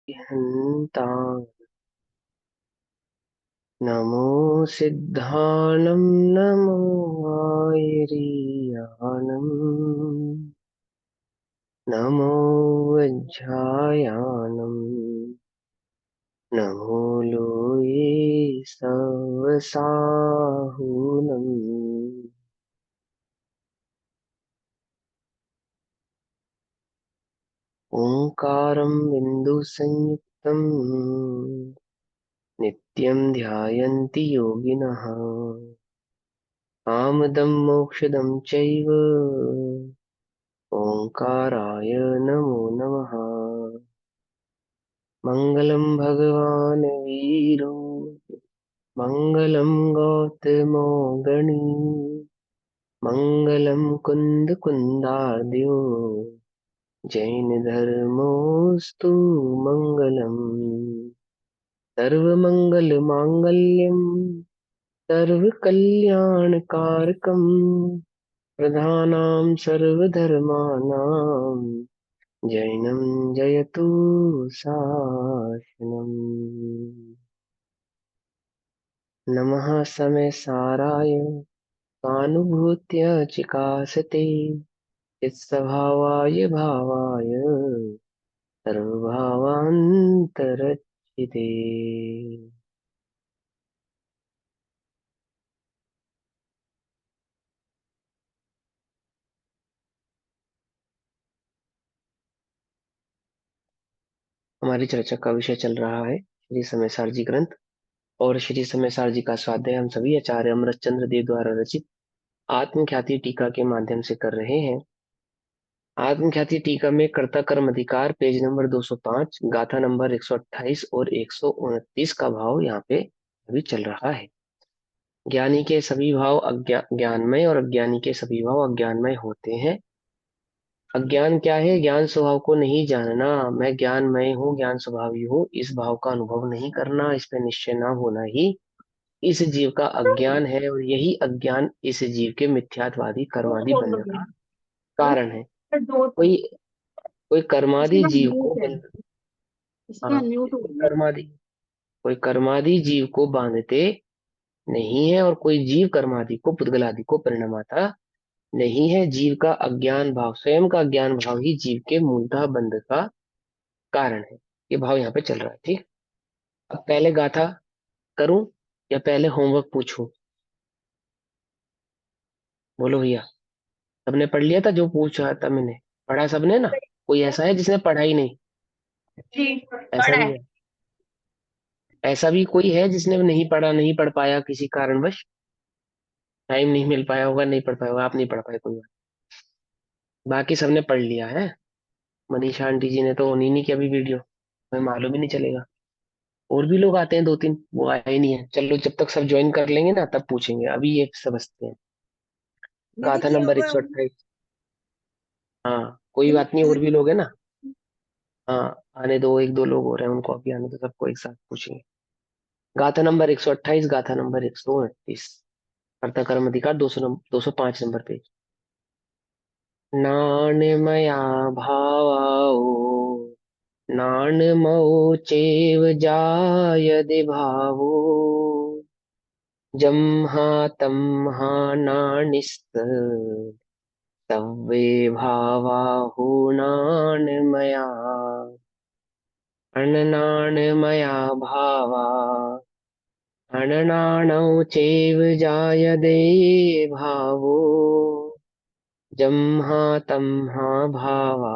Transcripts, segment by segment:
हन्ता नमो सिद्धानं नमो आयर्यानं नमो वज्रायानं नमो लोये सवसाहुनं ओंकारं बिन्दुसंयुक्तं नित्यं ध्यायन्ति योगिनः आमदं मोक्षदं चैव ओंकाराय नमो नमः। मङ्गलं भगवान् वीरो मङ्गलं गौतमो गणी मङ्गलं कुन्दकुन्दार्द्यो जैनधर्मोऽस्तु मङ्गलम्। सर्वमङ्गलमाङ्गल्यं सर्वकल्याणकारकम् प्रधानां सर्वधर्माणां जैनं जयतु शासनम्। नमः समय साराय सानुभूत्य चिकासते चित्स्वभावाय भावाय सर्वभावान्तरचिते। हमारी चर्चा का विषय चल रहा है श्री समय जी ग्रंथ और श्री समय जी का स्वाध्याय हम सभी आचार्य अमृत चंद्र देव द्वारा रचित आत्मख्याति टीका के माध्यम से कर रहे हैं। आत्मख्याति टीका में कर्ता कर्म अधिकार पेज नंबर 205 गाथा नंबर 128 और 129 का भाव यहाँ पे अभी चल रहा है। ज्ञानी के सभी भाव ज्ञानमय और अज्ञानी के सभी भाव अज्ञानमय होते हैं। अज्ञान क्या है? ज्ञान स्वभाव को नहीं जानना। मैं ज्ञानमय हूँ, ज्ञान स्वभावी हूँ, इस भाव का अनुभव नहीं करना, इस पे निश्चय ना होना ही इस जीव का अज्ञान है और यही अज्ञान इस जीव के मिथ्यात्वादी कर्मादि बनने का कारण है। कोई कोई कर्मादि जीव को हाँ, कर्मादि कोई कर्मादि जीव को बांधते नहीं है और कोई जीव कर्मादि को पुद्गलादि को परिणमाता नहीं है। जीव का अज्ञान भाव, स्वयं का अज्ञान भाव ही जीव के मूलतः बंध का कारण है। ये भाव यहाँ पे चल रहा है। ठीक। अब पहले गाथा करूं या पहले होमवर्क पूछूं? बोलो भैया। सबने पढ़ लिया था जो पूछा था मैंने? पढ़ा सबने ना? कोई ऐसा है जिसने पढ़ा ही नहीं? जी ऐसा पढ़ा भी है। है? ऐसा भी कोई है जिसने नहीं पढ़ा, नहीं पढ़ पाया किसी कारणवश? टाइम नहीं मिल पाया होगा, नहीं पढ़ पाया होगा, आप नहीं पढ़ पाए, कोई बात। बाकी सबने पढ़ लिया है। मनीषा आंटी जी ने तो नहीं नहीं किया अभी वीडियो, हमें मालूम ही नहीं चलेगा। और भी लोग आते हैं दो तीन, वो आए ही नहीं है। चलो जब तक सब ज्वाइन कर लेंगे ना तब पूछेंगे, अभी ये समझते हैं। दीदी गाथा की नंबर होगा। 128। हाँ कोई दीदी बात नहीं, और भी लोग हैं ना। हाँ आने दो, एक दो लोग हो रहे हैं, उनको अभी आने दो, सबको एक साथ पूछेंगे। गाथा नंबर 128, गाथा नंबर 129। कर्ता कर्म अधिकार 205 नंबर पे। नाणमया भावाओ नाणमो चैव जायते भावो जम्हा तम्हा नाणिस्त तव्ये भावाहुनान्मया अननान्मया भावा अननानौ चैव जायते भावो जम्हा तम्हा भावा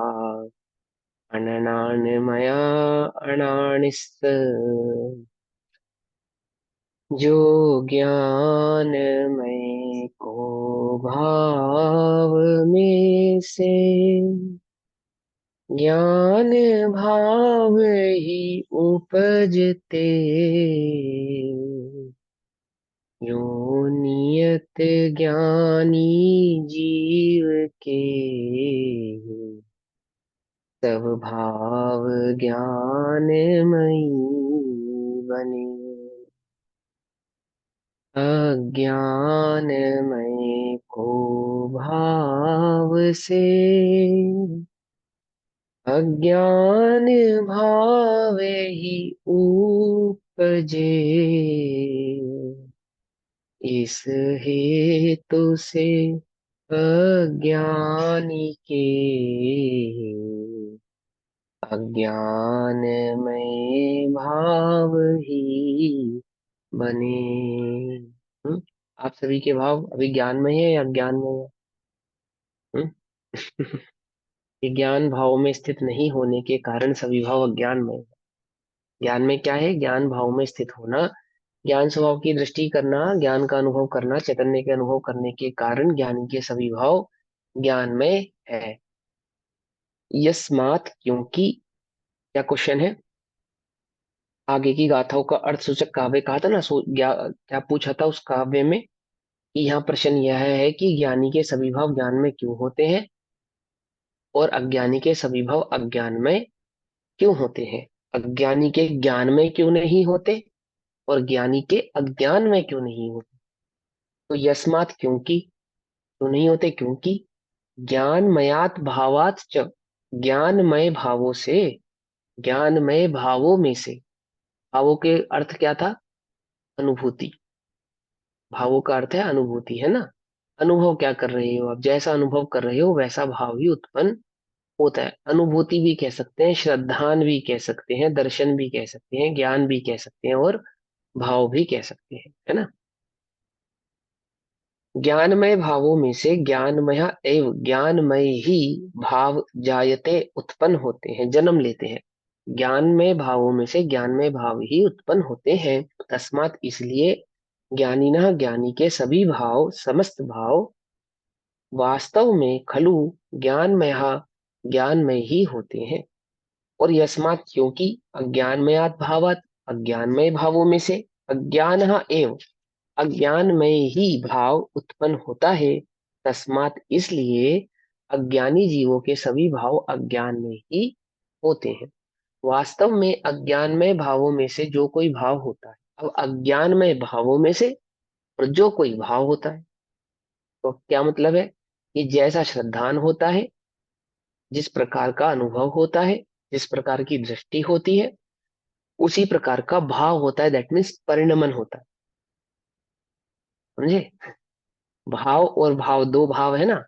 अननान्मया अनानिस्त। जो ज्ञानमय को भाव में से ज्ञान भाव ही उपजते यो नियत ज्ञानी जीव के सब भाव ज्ञानमयी बने। अज्ञानमय को भाव से अज्ञान भावे ही उपजे, इस हेतु से अज्ञानी के अज्ञानमय भाव ही बने। आप सभी के भाव अभी ज्ञान में है या अज्ञान में है? हम्म? ये ज्ञान भाव में स्थित नहीं होने के कारण सभी भाव अज्ञान में है। ज्ञान में क्या है? ज्ञान भाव में स्थित होना, ज्ञान स्वभाव की दृष्टि करना, ज्ञान का अनुभव करना, चैतन्य के अनुभव करने के कारण ज्ञानी के सभी भाव ज्ञान में है। यस्मात क्योंकि, क्या क्वेश्चन है? आगे की गाथाओं का अर्थ सूचक काव्य कहा था ना, क्या पूछा था उस काव्य में कि यहाँ प्रश्न यह है कि ज्ञानी के सभी भाव ज्ञान में क्यों होते हैं और अज्ञानी के सभी भाव अज्ञान में क्यों होते हैं। अज्ञानी के ज्ञान में क्यों नहीं होते और ज्ञानी के अज्ञान में क्यों नहीं होते। तो यस्मात क्योंकि, क्यों नहीं होते? क्योंकि ज्ञानमयात भावात च, ज्ञानमय भावों से, ज्ञानमय भावों में से, भावों के अर्थ क्या था? अनुभूति। भावों का अर्थ है अनुभूति, है ना। अनुभव क्या कर रहे हो आप? जैसा अनुभव कर रहे हो वैसा भाव ही उत्पन्न होता है। अनुभूति भी कह सकते हैं, श्रद्धान भी कह सकते हैं, दर्शन भी कह सकते हैं, ज्ञान भी कह सकते हैं और भाव भी कह सकते हैं, है ना। ज्ञानमय भावों में से ज्ञानमय एवं ज्ञानमय ही भाव जायते, उत्पन्न होते हैं, जन्म लेते हैं। ज्ञानमय भावों में से ज्ञानमय भाव ही उत्पन्न होते हैं। तस्मात इसलिए ज्ञानिनः, ज्ञानी के सभी भाव, समस्त भाव वास्तव में खलु ज्ञानमय, ज्ञानमय ही होते हैं। और यस्मात् क्योंकि अज्ञानमयात् भावात्, अज्ञानमय भावों में से अज्ञान एवं अज्ञानमय ही भाव उत्पन्न होता है। तस्मात् इसलिए अज्ञानी जीवों के सभी भाव अज्ञान में ही होते हैं। वास्तव में अज्ञानमय भावों में से जो कोई भाव होता है, अब अज्ञानमय भावों में से और जो कोई भाव होता है, तो क्या मतलब है कि जैसा श्रद्धान होता है, जिस प्रकार का अनुभव होता है, जिस प्रकार की दृष्टि होती है, उसी प्रकार का भाव होता है। दैट मीन्स परिणमन होता है, समझे। भाव और भाव, दो भाव है ना।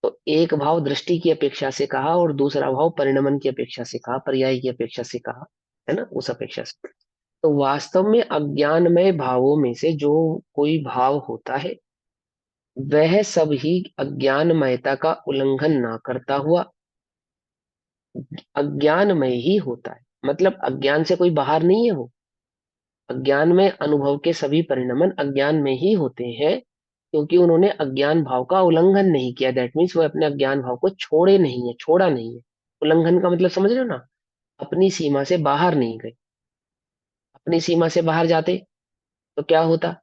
तो एक भाव दृष्टि की अपेक्षा से कहा और दूसरा भाव परिणमन की अपेक्षा से कहा, पर्याय की अपेक्षा से कहा, है ना, उस अपेक्षा से। तो वास्तव में अज्ञानमय भावों में से जो कोई भाव होता है वह सब ही अज्ञानमयता का उल्लंघन ना करता हुआ अज्ञानमय ही होता है। मतलब अज्ञान से कोई बाहर नहीं है वो। अज्ञान में अनुभव के सभी परिणमन अज्ञान में ही होते हैं, क्योंकि उन्होंने अज्ञान भाव का उल्लंघन नहीं किया। दैट मीन्स वो अपने अज्ञान भाव को छोड़े नहीं है, छोड़ा नहीं है। उल्लंघन का मतलब समझ रहे हो ना, अपनी सीमा से बाहर नहीं गए। अपनी सीमा से बाहर जाते तो क्या होता?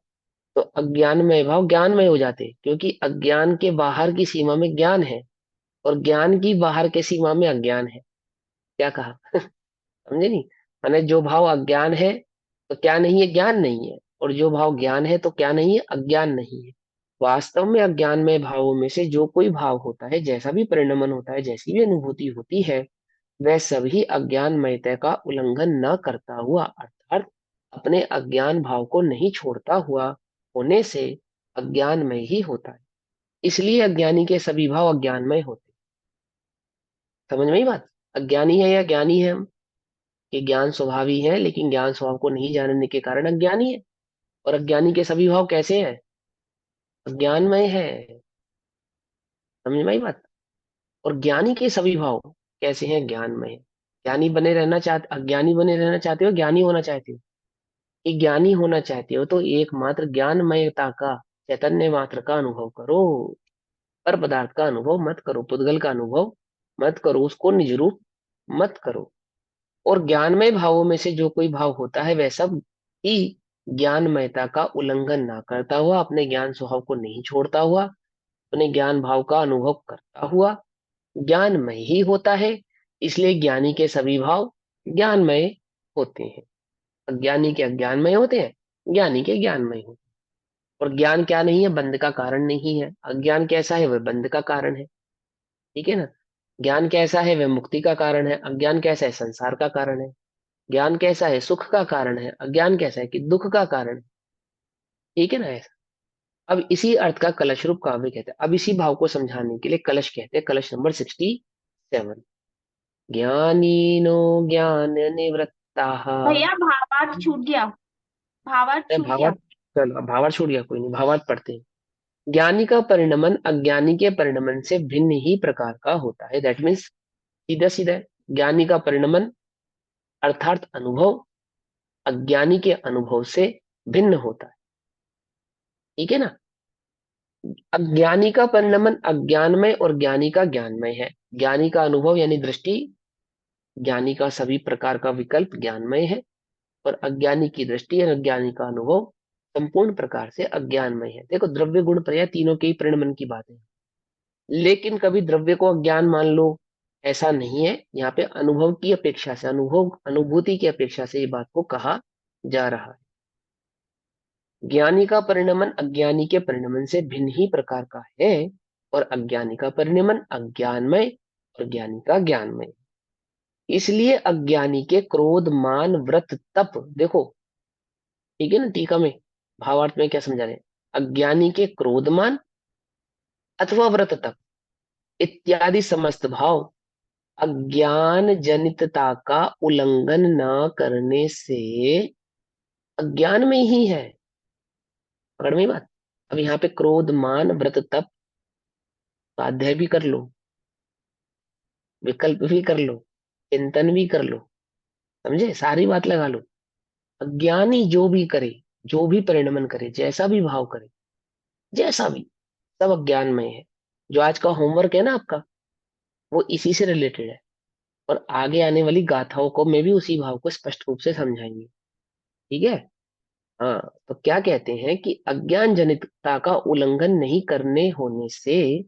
तो अज्ञानमय भाव ज्ञानमय हो जाते, क्योंकि अज्ञान के बाहर की सीमा में ज्ञान है और ज्ञान की बाहर के सीमा में अज्ञान है। क्या कहा? समझे नहीं? माने जो भाव अज्ञान है तो क्या नहीं है? ज्ञान नहीं है। और जो भाव ज्ञान है तो क्या नहीं है? अज्ञान नहीं है। वास्तव में अज्ञान में भावों में से जो कोई भाव होता है, जैसा भी परिणमन होता है, जैसी भी अनुभूति होती है, वह सभी अज्ञानमयता का उल्लंघन न करता हुआ, अर्थात अपने अज्ञान भाव को नहीं छोड़ता हुआ होने से अज्ञानमय ही होता है। इसलिए अज्ञानी के सभी भाव अज्ञानमय होते हैं। समझ में ही बात? अज्ञानी है या ज्ञानी है हम? कि ज्ञान स्वभावी है लेकिन ज्ञान स्वभाव को नहीं जानने के कारण अज्ञानी है। और अज्ञानी के सभी भाव कैसे हैं? अज्ञानमय है। समझ में आई बात? और ज्ञानी के सभी भाव कैसे हैं? ज्ञानमय। ज्ञानी बने रहना चाहते, अज्ञानी बने रहना चाहते हो, ज्ञानी होना चाहते हो? कि ज्ञानी होना चाहते हो तो एकमात्र ज्ञानमयता का, चैतन्य मात्र का अनुभव करो। पर पदार्थ का अनुभव मत करो, पुद्गल का अनुभव मत करो, उसको निज रूप मत करो। और ज्ञानमय भावों में से जो कोई भाव होता है वह सब ही ज्ञानमयता का उल्लंघन ना करता हुआ, अपने ज्ञान स्वभाव को नहीं छोड़ता हुआ, अपने ज्ञान भाव का अनुभव करता हुआ ज्ञानमय ही होता है। इसलिए ज्ञानी के सभी भाव ज्ञानमय होते हैं। अज्ञानी के अज्ञानमय होते हैं, ज्ञानी के ज्ञानमय होते हैं। और ज्ञान क्या नहीं है? बंध का कारण नहीं है। अज्ञान कैसा है? वह बंध का कारण है। ठीक है ना। ज्ञान कैसा है? वह मुक्ति का कारण है। अज्ञान कैसा है? संसार का कारण है। ज्ञान कैसा है? सुख का कारण है। अज्ञान कैसा है? कि दुख का कारण है। ठीक है ना ऐसा। अब इसी अर्थ का कलश रूप काव्य कहते हैं। अब इसी भाव को समझाने के लिए कलश कहते हैं। कलश नंबर 67। ज्ञानीनो ज्ञान निवृत्ता। भैया भावार्थ छूट गया। भावार्थ छूट गया। भावार्थ। चलो अब भावार्थ छूट गया, कोई नहीं, भावार्थ पढ़ते हैं। ज्ञानी का परिणमन अज्ञानी के परिणमन से भिन्न ही प्रकार का होता है। दैट मीन्स सीधा सीधा है। ज्ञानी का परिणमन अर्थात अनुभव अज्ञानी के अनुभव से भिन्न होता है। ठीक है ना। अज्ञानी का परिणमन अज्ञानमय और ज्ञानी का ज्ञानमय है। ज्ञानी का अनुभव यानी दृष्टि, ज्ञानी का सभी प्रकार का विकल्प ज्ञानमय है। और अज्ञानी की दृष्टि और अज्ञानी का अनुभव संपूर्ण प्रकार से अज्ञानमय है। देखो, द्रव्य गुण पर्याय तीनों के ही परिणमन की बात है। लेकिन कभी द्रव्य को अज्ञान मान लो, ऐसा नहीं है। यहाँ पे अनुभव की अपेक्षा से, अनुभूति की अपेक्षा से ये बात को कहा जा रहा है। ज्ञानी का परिणमन अज्ञानी के परिणमन से भिन्न ही प्रकार का है। और अज्ञानी का परिणमन अज्ञानमय और ज्ञानी का ज्ञानमय। इसलिए अज्ञानी के क्रोध मान व्रत तप, देखो ठीक है ना, टीका में भावार्थ में क्या समझा रहे हैं। अज्ञानी के क्रोधमान अथवा व्रत तप इत्यादि समस्त भाव अज्ञान जनितता का उल्लंघन न करने से अज्ञान में ही है। पकड़ में बात। अब यहाँ पे क्रोध मान व्रत तप, स्वाध्याय भी कर लो, विकल्प भी कर लो, चिंतन भी कर लो, समझे, सारी बात लगा लो। अज्ञानी जो भी करे, जो भी परिणमन करे, जैसा भी भाव करे, जैसा भी, सब अज्ञानमय है। जो आज का होमवर्क है ना आपका, वो इसी से रिलेटेड है। और आगे आने वाली गाथाओं को मैं भी उसी भाव को स्पष्ट रूप से समझाएंगे। ठीक है। हाँ। तो क्या कहते हैं कि अज्ञान जनितता का उल्लंघन नहीं करने होने से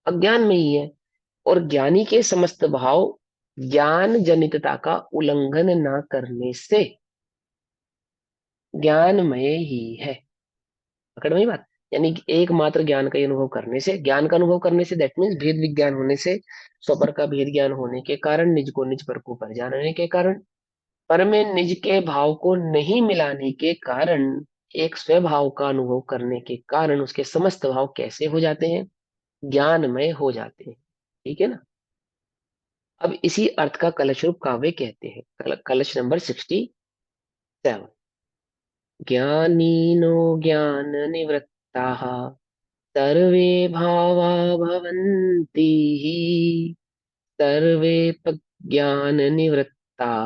अज्ञान में ही है। और ज्ञानी के समस्त भाव ज्ञान जनितता का उल्लंघन न करने से ज्ञानमय ही है। पकड़ में बात। यानी कि एकमात्र ज्ञान का ही अनुभव करने से, ज्ञान का अनुभव करने से, दैट मीन्स भेद विज्ञान होने से, स्वपर का भेद ज्ञान होने के कारण, निज को निज पर को पर जानने के कारण, पर में निज के भाव को नहीं मिलाने के कारण, एक स्वभाव का अनुभव करने के कारण उसके समस्त भाव कैसे हो जाते हैं? ज्ञानमय हो जाते हैं। ठीक है ना। अब इसी अर्थ का कलश रूप काव्य कहते हैं। कलश नंबर 67। ज्ञानीनो ज्ञान निवृत्ताः सर्वे भावा भवन्ति हि सर्वे ज्ञान निवृत्ता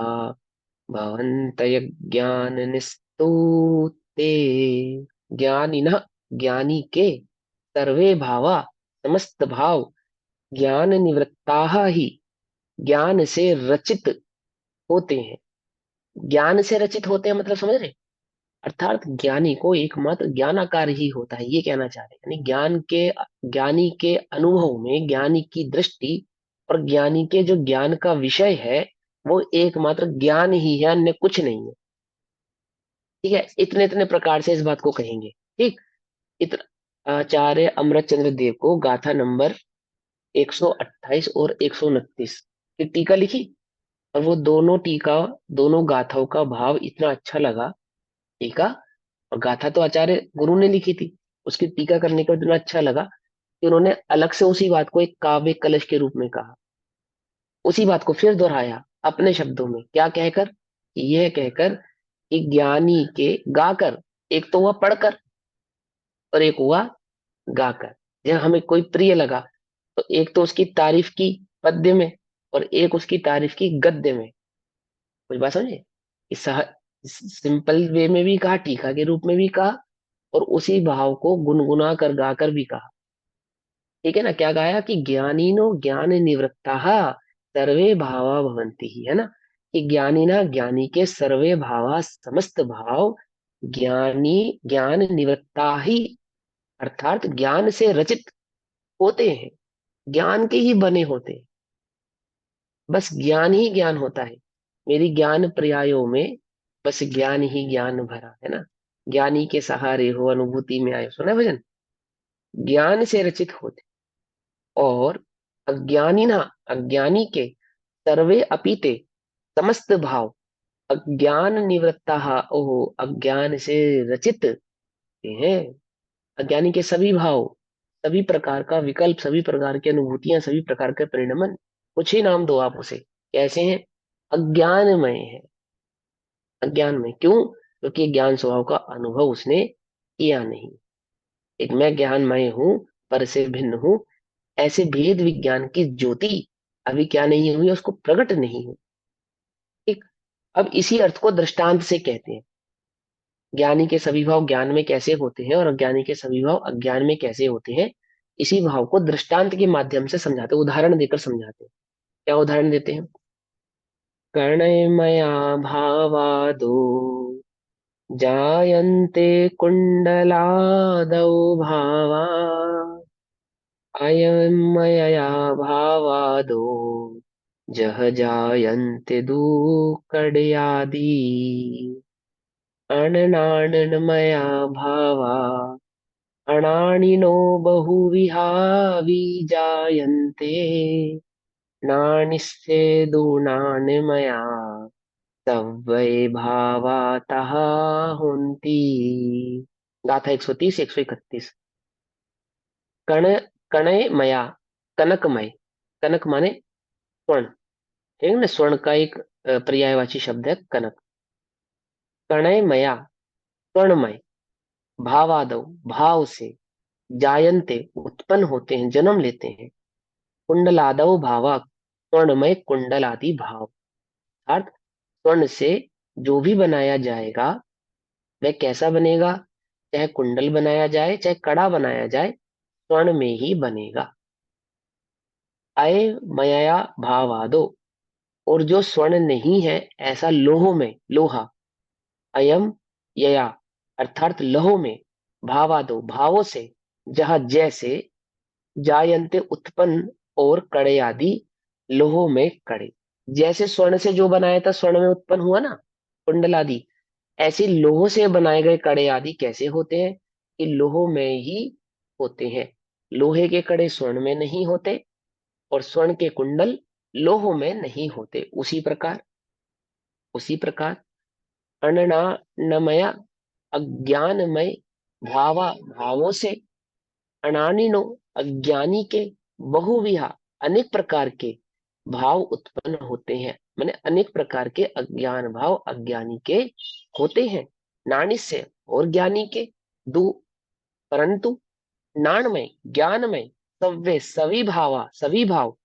भवन्तय ज्ञान निस्तूते। ज्ञानिनः ज्ञानी के सर्वे भावा समस्त भाव ज्ञान निवृत्ता ही ज्ञान से रचित होते हैं। ज्ञान से रचित होते हैं मतलब समझ रहे? अर्थात ज्ञानी को एकमात्र ज्ञानाकार ही होता है, ये कहना चाह रहे हैं। यानी ज्ञानी के अनुभव में ज्ञानी की दृष्टि और ज्ञानी के जो ज्ञान का विषय है, वो एकमात्र ज्ञान ही है, अन्य कुछ नहीं है। ठीक है। इतने इतने प्रकार से इस बात को कहेंगे। ठीक। इतना आचार्य अमृतचंद्र देव को गाथा नंबर 128 और 129 की टीका लिखी। और वो दोनों टीका, दोनों गाथाओं का भाव इतना अच्छा लगा। टीका और गाथा तो आचार्य गुरु ने लिखी थी, उसकी टीका करने का इतना अच्छा लगा कि उन्होंने अलग से उसी बात को एक काव्य कलश के रूप में कहा। उसी बात को फिर दोहराया अपने शब्दों में, क्या कहकर? यह कहकर कि ज्ञानी के गाकर, एक तो हुआ पढ़कर और एक हुआ गाकर। जब हमें कोई प्रिय लगा तो एक तो उसकी तारीफ की पद्य में और एक उसकी तारीफ की गद्य में। कुछ बात समझे? इस सिंपल वे में भी कहा, टीका के रूप में भी कहा, और उसी भाव को गुनगुना कर गाकर भी कहा। ठीक है ना। क्या गाया कि ज्ञानीनो ज्ञान निवृत्ता सर्वे भावा भवंती ही, है ना। कि ज्ञानी ना ज्ञानी के सर्वे भावा समस्त भाव ज्ञानी ज्ञान निवृत्ता ही, अर्थात ज्ञान से रचित होते हैं, ज्ञान के ही बने होते हैं। बस ज्ञान ही ज्ञान होता है। मेरी ज्ञान पर्यायों में बस ज्ञान ही ज्ञान भरा है ना। ज्ञानी के सहारे हो अनुभूति में आए, सुना है भजन। ज्ञान से रचित होते। और अज्ञानी ना, अज्ञानी के सर्वे अपीते, समस्त भाव अज्ञान निवृत्ता, ओहो अज्ञान से रचित हैं। अज्ञानी के सभी भाव, सभी प्रकार का विकल्प, सभी प्रकार की अनुभूतियां, सभी प्रकार के परिणमन, कुछ ही नाम दो आप उसे, कैसे हैं? अज्ञानमय है। अज्ञानमय क्यों? क्योंकि ज्ञान स्वभाव का अनुभव उसने किया नहीं। एक मैं ज्ञानमय हूं, पर से भिन्न हूं, ऐसे भेद विज्ञान की ज्योति अभी क्या नहीं हुई, उसको प्रकट नहीं हुई। ठीक। अब इसी अर्थ को दृष्टांत से कहते हैं। ज्ञानी के सभी भाव ज्ञान में कैसे होते हैं और अज्ञानी के सभी भाव अज्ञान में कैसे होते हैं, इसी भाव को दृष्टांत के माध्यम से समझाते हैं, उदाहरण देकर समझाते हैं। क्या उदाहरण देते हैं? कर्णमया भावादो जायन्ते कुण्डलादौ भावा, अयं मयया भावादो जह जायन्ते दुःखड़यादि, अननानमया भावा अणानिनो बहुविहा विजायन्ते, नानिस्येदुनान्मया तव्वै भावातः हुन्ति। गाथा 130 131। कण, कणय मया, कनकमय, कनक माने स्वर्ण, ठीक है ना, स्वर्ण का एक पर्यायवाची शब्द है कनक। कणय मया, स्वर्णमय, भावादौ, भाव से, जायन्ते, उत्पन्न होते हैं, जन्म लेते हैं, कुंडलादौ भावा, स्वर्णमय कुंडल आदि भाव। अर्थात स्वर्ण से जो भी बनाया जाएगा वह कैसा बनेगा? चाहे कुंडल बनाया जाए, चाहे कड़ा बनाया जाए, स्वर्ण में ही बनेगा। अय मया भावादो, और जो स्वर्ण नहीं है ऐसा लोह में, लोहा, अयम यया, अर्थात लोह में, भावादो, भावों से, जहाँ जैसे, जायन्ते, उत्पन्न, और कड़े आदि, लोहों में कड़े, जैसे स्वर्ण से जो बनाया था स्वर्ण में उत्पन्न हुआ ना कुंडल आदि, ऐसे लोहों से बनाए गए कड़े आदि कैसे होते हैं? कि लोहों में ही होते हैं। लोहे के कड़े स्वर्ण में नहीं होते, और स्वर्ण के कुंडल लोहों में नहीं होते। उसी प्रकार अनना नमया, अज्ञानमय, भावा, भावों से, अनानिनो, अज्ञानी के, बहुविहा, अनेक प्रकार के भाव उत्पन्न होते हैं, माने अनेक प्रकार के अज्ञान भाव अज्ञानी के होते हैं। नानिस्य, और ज्ञानी के, दो, परंतु नाणमय, ज्ञानमय, सव्य, सभी भाव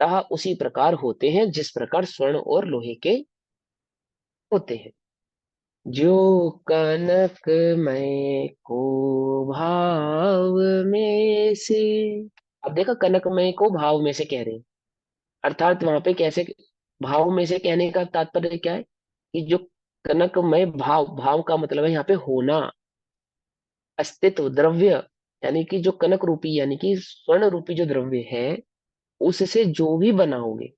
तह उसी प्रकार होते हैं जिस प्रकार स्वर्ण और लोहे के होते हैं। जो कनक मय को भाव में से, अब देखो कनकमय को भाव में से कह रहे हैं, अर्थात वहां पे कैसे, भाव में से कहने का तात्पर्य क्या है? कि जो कनकमय भाव, भाव का मतलब है यहाँ पे होना, अस्तित्व, द्रव्य, यानी कि जो कनक रूपी यानी कि स्वर्ण रूपी जो द्रव्य है, उससे जो भी बनाओगे,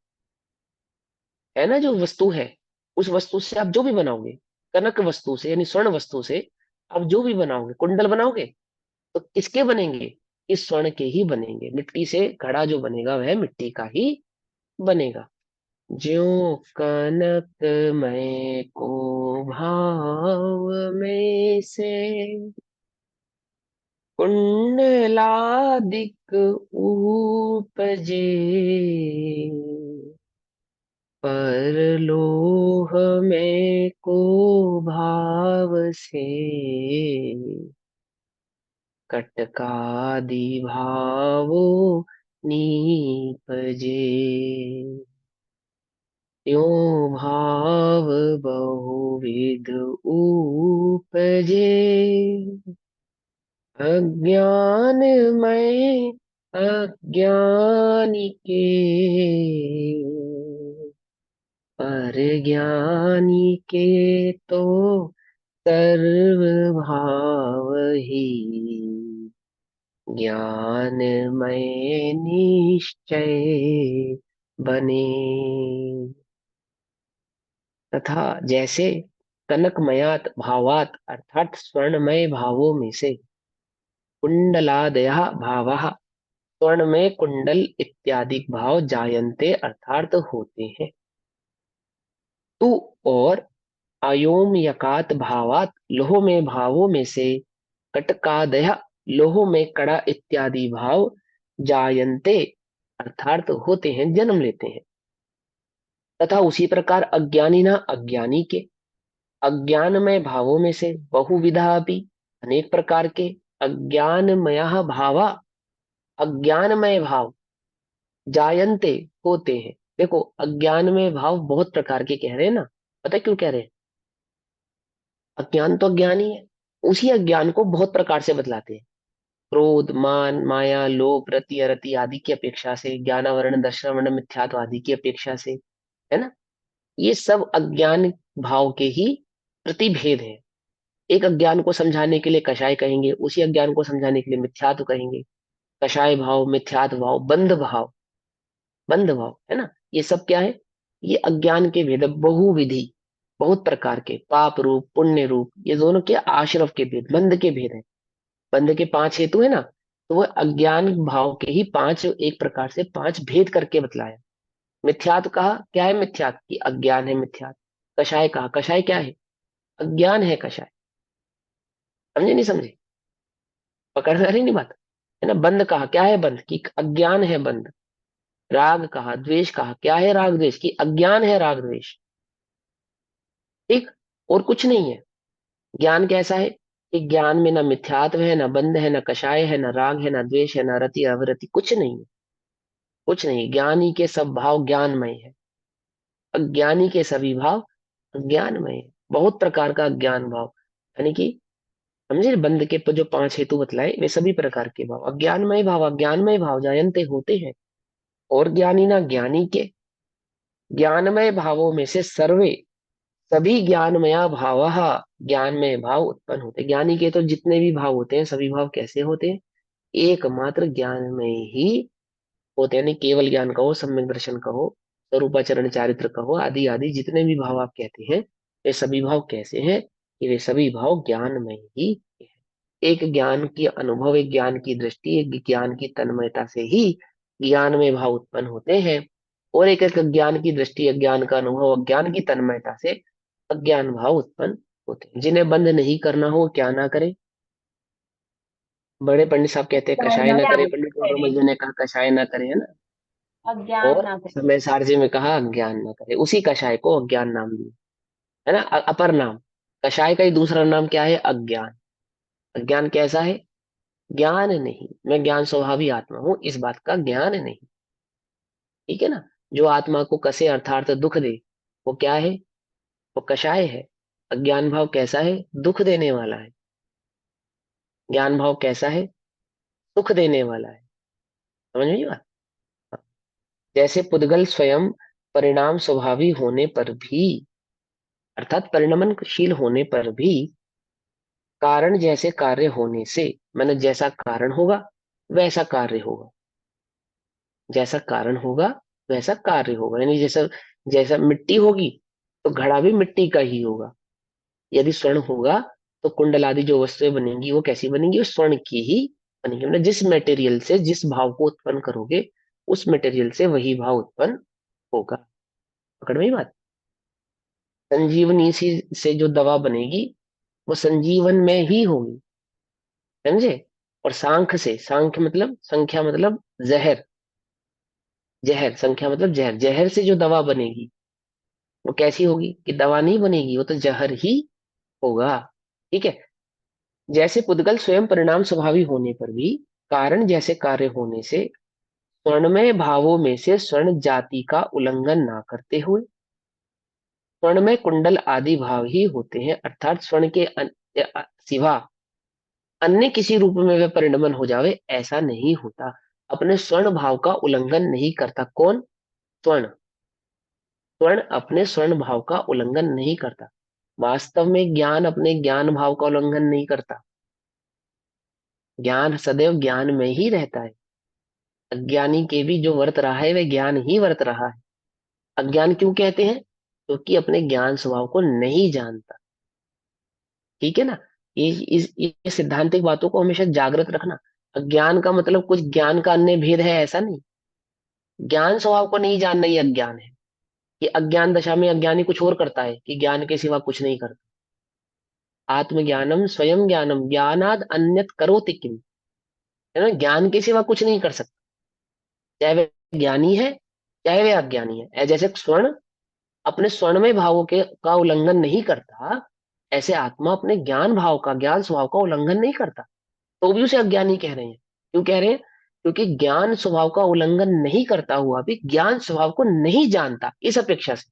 है ना, जो वस्तु है, उस वस्तु से आप जो भी बनाओगे, कनक वस्तु से यानी स्वर्ण वस्तु से आप जो भी बनाओगे, कुंडल बनाओगे, तो किसके बनेंगे? इस स्वर्ण के ही बनेंगे। मिट्टी से घड़ा जो बनेगा वह मिट्टी का ही बनेगा। ज्यो कनक मैं को भाव में से, कुंडलादिक उपजे, परलोह में को भाव से, कटकादि भावो नीपजे। त्यों भाव बहुविध उपजे, अज्ञानमय अज्ञानी के, पर ज्ञानी के तो सर्व भाव ही, ज्ञानमय निश्चय बने। तथा जैसे कनकमयात भावात, अर्थात स्वर्णमय भावों में से, कुंडलादय भावा, स्वर्ण में कुंडल इत्यादि भाव जायन्ते अर्थात होते हैं। तु और अयोम यकात भावात लोह में भावों में से कटकादय लोह में कड़ा इत्यादि भाव जायन्ते अर्थात होते हैं, जन्म लेते हैं। तथा उसी प्रकार अज्ञानी ना अज्ञानी के अज्ञानमय भावों में से बहुविधा भी अनेक प्रकार के अज्ञानमय भावा अज्ञानमय भाव जायन्ते होते हैं। देखो अज्ञानमय भाव बहुत प्रकार के कह रहे हैं ना, पता है क्यों कह रहे हैं? अज्ञान तो अज्ञान ही है, उसी अज्ञान को बहुत प्रकार से बतलाते हैं। क्रोध मान माया लोभ रति अरति आदि की अपेक्षा से, ज्ञानावरण दर्शनावरण मिथ्यात्व आदि की अपेक्षा से, है ना। ये सब अज्ञान भाव के ही प्रतिभेद है। एक अज्ञान को समझाने के लिए कषाय कहेंगे, उसी अज्ञान को समझाने के लिए मिथ्यात्व कहेंगे। कषाय भाव मिथ्यात्व भाव बंध भाव, बंध भाव, है ना। ये सब क्या है? ये अज्ञान के भेद, बहुविधि, बहुत प्रकार के पाप रूप पुण्य रूप, ये दोनों के आश्रव के भेद, बंध के भेद है। बंध के पांच हेतु है ना, तो वो अज्ञान भाव के ही पांच, एक प्रकार से पांच भेद करके बतलाया। मिथ्यात्व कहा, क्या है मिथ्यात्व? कि अज्ञान है मिथ्यात्व। कषाय कहा, कषाय क्या है? अज्ञान है कषाय। समझे नहीं समझे? पकड़ में आ रही नहीं बात, है ना। बंध कहा, क्या है बंध? कि अज्ञान है बंध। राग कहा, द्वेष कहा, क्या है राग द्वेष? की अज्ञान है राग द्वेष। ठीक, और कुछ नहीं है। ज्ञान कैसा है? कि ज्ञान में ना मिथ्यात्व है, ना बंध है, ना कषाय है, ना राग है, ना द्वेष है, ना रति अवरति, कुछ नहीं है। कुछ नहीं, ज्ञानी के सब भाव ज्ञानमय है, अज्ञानी के सभी भाव अज्ञानमय है। बहुत प्रकार का अज्ञान भाव, यानी कि समझे, बंध के जो पांच हेतु बतलाए वे सभी प्रकार के भाव अज्ञानमय भाव जायन्ते होते हैं। और ज्ञानी ना ज्ञानी के ज्ञानमय भावों में से सर्वे सभी ज्ञानमया भाव ज्ञानमय भाव उत्पन्न होते हैं। ज्ञानी के तो जितने भी भाव होते हैं सभी भाव कैसे होते हैं? एकमात्र ज्ञान में ही होते हैं। यानी केवल ज्ञान कहो, सम्यक दर्शन कहो, स्वरूपाचरण चारित्र कहो, आदि आदि जितने भी भाव आप कहते हैं, वे सभी भाव कैसे हैं? कि वे सभी भाव ज्ञान में ही है। एक ज्ञान की अनुभव, एक ज्ञान की दृष्टि, एक ज्ञान की तन्मयता से ही ज्ञान में भाव उत्पन्न होते हैं। और एक एक ज्ञान की दृष्टि, अज्ञान का अनुभव, अज्ञान की तन्मयता से अज्ञान भाव उत्पन्न होते हैं। जिन्हें बंद नहीं करना हो क्या ना करे? बड़े पंडित साहब कहते हैं कषाय ना ना करे, करे, पंडित गोरोमल जी ने कहा कषाय ना करे, है ना। अज्ञान और ना करे। समय सारजी में कहा अज्ञान ना करे, उसी कषाय को अज्ञान नाम दिया, है ना। अपर नाम, कषाय का ही दूसरा नाम क्या है? अज्ञान। अज्ञान कैसा है? ज्ञान नहीं, मैं ज्ञान स्वभावी आत्मा हूं, इस बात का ज्ञान नहीं। ठीक है ना। जो आत्मा को कसे अर्थात दुख दे, वो क्या है? वो कषाय है। अज्ञान भाव कैसा है? दुख देने वाला है। ज्ञान भाव कैसा है? सुख देने वाला है। समझ में आई बात? जैसे पुद्गल स्वयं परिणाम स्वभावी होने पर भी, अर्थात परिणमनशील होने पर भी, कारण जैसे कार्य होने से, मैंने जैसा कारण होगा वैसा कार्य होगा, जैसा कारण होगा वैसा कार्य होगा। यानी जैसा, जैसा मिट्टी होगी तो घड़ा भी मिट्टी का ही होगा। यदि स्वर्ण होगा तो कुंडल आदि जो वस्तुएं बनेंगी वो कैसी बनेंगी? वो स्वर्ण की ही बनेंगी। मतलब जिस मटेरियल से जिस भाव को उत्पन्न करोगे, उस मटेरियल से वही भाव उत्पन्न होगा। पकड़ में ही बात। संजीवनी से जो दवा बनेगी वो संजीवन में ही होगी, समझे। और सांख से, सांख मतलब संख्या मतलब जहर, जहर संख्या मतलब जहर, जहर से जो दवा बनेगी वो कैसी होगी? कि दवा नहीं बनेगी, वो तो जहर ही होगा। ठीक है। जैसे पुद्गल स्वयं परिणाम स्वभावी होने पर भी, कारण जैसे कार्य होने से, स्वर्णमय भावों में से स्वर्ण जाति का उल्लंघन ना करते हुए स्वर्ण में कुंडल आदि भाव ही होते हैं, अर्थात स्वर्ण के सिवा अन्य किसी रूप में वह परिणमन हो जावे ऐसा नहीं होता। अपने स्वर्ण भाव का उल्लंघन नहीं करता। कौन? स्वर्ण। स्वर्ण अपने स्वर्ण भाव का उल्लंघन नहीं करता। वास्तव में ज्ञान अपने ज्ञान भाव का उल्लंघन नहीं करता। ज्ञान सदैव ज्ञान में ही रहता है। अज्ञानी के भी जो वर्त रहा है वह ज्ञान ही वर्त रहा है। अज्ञान क्यों कहते हैं? क्योंकि अपने ज्ञान स्वभाव को नहीं जानता। ठीक है ना। ये इस ये सिद्धांतिक बातों को हमेशा जागृत रखना। अज्ञान का मतलब कुछ ज्ञान का अन्य भेद है ऐसा नहीं। ज्ञान स्वभाव को नहीं जानना ही अज्ञान है। कि अज्ञान दशा में अज्ञानी कुछ और करता है कि ज्ञान के सिवा कुछ नहीं करता। आत्मज्ञानम स्वयं ज्ञानम ज्ञानाद अन्यत करोति किम। है ना, ज्ञान के सिवा कुछ नहीं कर सकता। चाहे वह ज्ञानी है चाहे वह अज्ञानी है। जैसे स्वर्ण अपने स्वर्णमय भावों के का उल्लंघन नहीं करता, ऐसे आत्मा अपने ज्ञान भाव का, ज्ञान स्वभाव का उल्लंघन नहीं करता, तो भी उसे अज्ञानी कह रहे हैं। क्यों कह रहे हैं? क्योंकि ज्ञान स्वभाव का उल्लंघन नहीं करता हुआ भी ज्ञान स्वभाव को नहीं जानता। इस अपेक्षा से,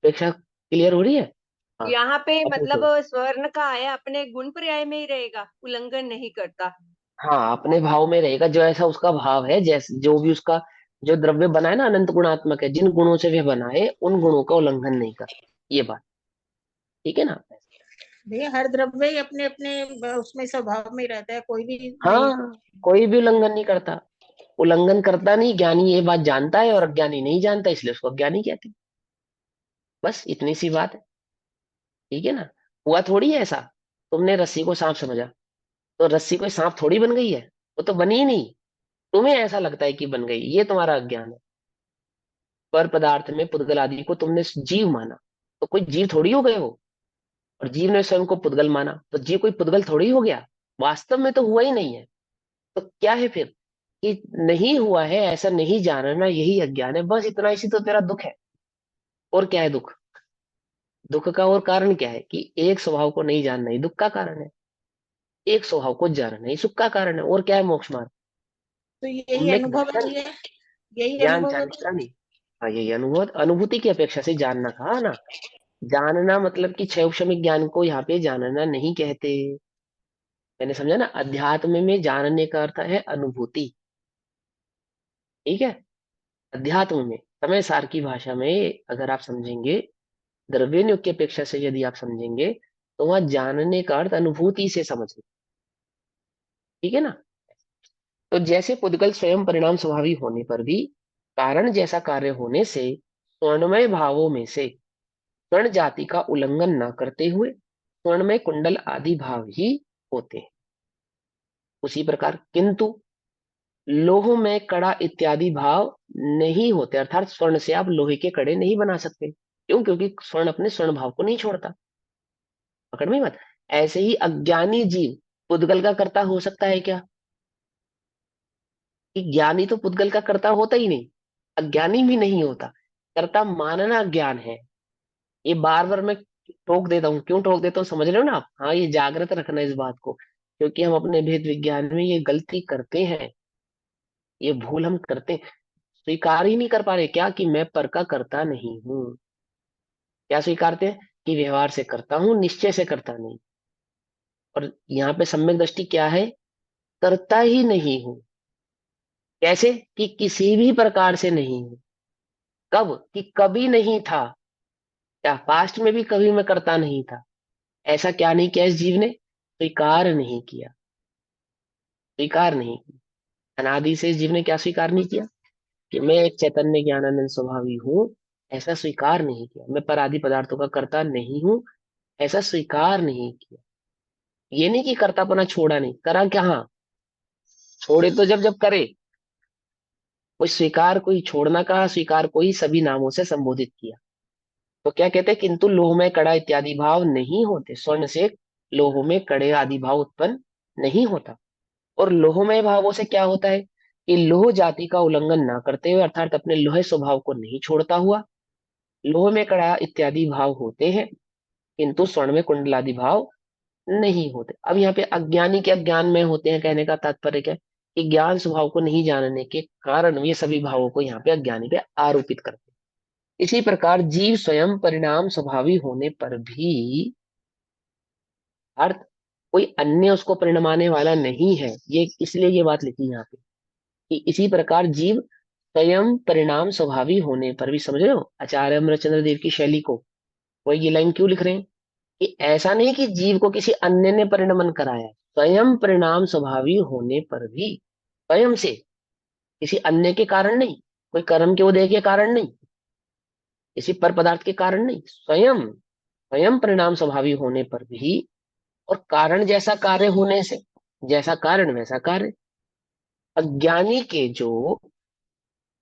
अपेक्षा क्लियर हो रही है? हाँ। यहाँ पे अब मतलब पूछो। स्वर्ण का है, अपने गुण पर्याय में ही रहेगा, उल्लंघन नहीं करता। हाँ, अपने भाव में रहेगा, जो ऐसा उसका भाव है, जैसे जो भी उसका जो द्रव्य बना है ना, अनंत गुणात्मक है, जिन गुणों से वह बना है उन गुणों का उल्लंघन नहीं करता। ये बात ठीक है ना? भैया हर द्रव्य ही अपने अपने उसमें स्वभाव में रहता है, कोई भी नहीं। हाँ, कोई भी उल्लंघन नहीं करता। उल्लंघन करता नहीं, ज्ञानी ये बात जानता है और अज्ञानी नहीं जानता, इसलिए उसको अज्ञानी कहते हैं। बस इतनी सी बात है। ठीक है ना? हुआ थोड़ी है ऐसा, तुमने रस्सी को सांप समझा तो रस्सी कोई सांप थोड़ी बन गई है। वो तो बनी ही नहीं। तुम्हें ऐसा लगता है कि बन गई, ये तुम्हारा अज्ञान है। पर पदार्थ में पुद्गल आदि को तुमने जीव माना, तो कोई जीव थोड़ी हो गए वो। और जीव ने स्वयं को पुद्गल माना, तो जीव कोई पुद्गल थोड़ी हो गया। वास्तव में तो हुआ ही नहीं है। तो क्या है फिर? कि नहीं हुआ है ऐसा नहीं जानना, यही अज्ञान है। बस इतना, इसी तो तेरा दुख है। और क्या है दुख? दुख का और कारण क्या है? कि एक स्वभाव को नहीं जानना ही दुख का कारण है। एक स्वभाव को जानना ही सुख का कारण है। और क्या है मोक्ष मार्ग? तो यही सम्यक अनुभव है दर्शन, भैया, यही ज्ञान अनुभव होता चारित्रा नहीं। हाँ, यही अनुभव, अनुभूति की अपेक्षा से जानना कहा ना। जानना मतलब कि क्षयक्षमिक ज्ञान को यहाँ पे जानना नहीं कहते। मैंने समझा ना, अध्यात्म में जानने का अर्थ है अनुभूति। ठीक है? अध्यात्म में समय सार की भाषा में अगर आप समझेंगे, द्रव्यनियोग की अपेक्षा से यदि आप समझेंगे, तो वहां जानने का अर्थ अनुभूति से समझना। ठीक है ना? तो जैसे पुद्गल स्वयं परिणाम स्वभावी होने पर भी कारण जैसा कार्य होने से स्वर्णमय भावों में से स्वर्ण जाति का उल्लंघन न करते हुए स्वर्णमय कुंडल आदि भाव ही होते हैं। उसी प्रकार किंतु लोह में कड़ा इत्यादि भाव नहीं होते, अर्थात स्वर्ण से आप लोहे के कड़े नहीं बना सकते। क्यों? क्योंकि स्वर्ण अपने स्वर्ण भाव को नहीं छोड़ता। पकड़ में मत। ऐसे ही अज्ञानी जीव पुद्गल का कर्ता हो सकता है क्या? कि ज्ञानी तो पुद्गल का कर्ता होता ही नहीं, अज्ञानी भी नहीं होता। कर्ता मानना ज्ञान है। ये बार बार मैं टोक देता हूँ। क्यों टोक देता हूँ समझ रहे हो ना आप? हाँ, ये जागृत रखना इस बात को, क्योंकि हम अपने भेद विज्ञान में ये गलती करते हैं। ये भूल हम करते हैं। स्वीकार ही नहीं कर पा रहे क्या कि मैं पर का करता नहीं हूँ। क्या स्वीकारते हैं? कि व्यवहार से करता हूँ, निश्चय से करता नहीं। और यहाँ पे सम्यक दृष्टि क्या है? करता ही नहीं हूँ। कैसे? कि किसी भी प्रकार से नहीं हूँ। कब? कि कभी नहीं था। क्या पास्ट में भी कभी मैं करता नहीं था? ऐसा क्या नहीं किया इस जीव ने? स्वीकार नहीं किया। स्वीकार नहीं किया। अनादि से इस जीव ने क्या स्वीकार नहीं किया? कि मैं एक चैतन्य ज्ञानानंद स्वभावी हूँ। ऐसा स्वीकार नहीं किया। मैं परादि पदार्थों का कर्ता नहीं हूँ। ऐसा स्वीकार नहीं किया। ये नहीं कि कर्तापना छोड़ा नहीं, करा क्या? हाँ, छोड़े तो जब जब करे। कोई स्वीकार कोई छोड़ना कहा, स्वीकार को ही सभी नामों से संबोधित किया। तो क्या कहते हैं? किंतु लोह में कड़ा इत्यादि भाव नहीं होते। स्वर्ण से लोह में कड़े आदि भाव उत्पन्न नहीं होता। और लोहमय भावों से क्या होता है? कि लोह जाति का उल्लंघन ना करते हुए, अर्थात अपने लोहे स्वभाव को नहीं छोड़ता हुआ लोह में कड़ा इत्यादि भाव होते हैं, किंतु स्वर्ण में कुंडलादि भाव नहीं होते। अब यहाँ पे अज्ञानी के अज्ञान में होते हैं, कहने का तात्पर्य क्या है? कि ज्ञान स्वभाव को नहीं जानने के कारण ये सभी भावों को यहाँ पे अज्ञानी पे आरोपित करते हैं। इसी प्रकार जीव स्वयं परिणाम स्वभावी होने पर भी, अर्थ कोई अन्य उसको परिणमाने वाला नहीं है, ये इसलिए ये बात लिखी है यहाँ पे। कि इसी प्रकार जीव स्वयं परिणाम स्वभावी होने पर भी, समझ रहे हो आचार्य अमरचंद्र देव की शैली को? वही ये लाइन क्यों लिख रहे हैं? कि ऐसा नहीं कि जीव को किसी अन्य ने परिणमन कराया है। स्वयं परिणाम स्वभावी होने पर भी, स्वयं से, किसी अन्य के कारण नहीं, कोई कर्म के उदय के कारण नहीं, किसी पर पदार्थ के कारण नहीं, स्वयं स्वयं परिणाम स्वभावी होने पर भी और कारण जैसा कार्य होने से, जैसा कारण वैसा कार्य। अज्ञानी के जो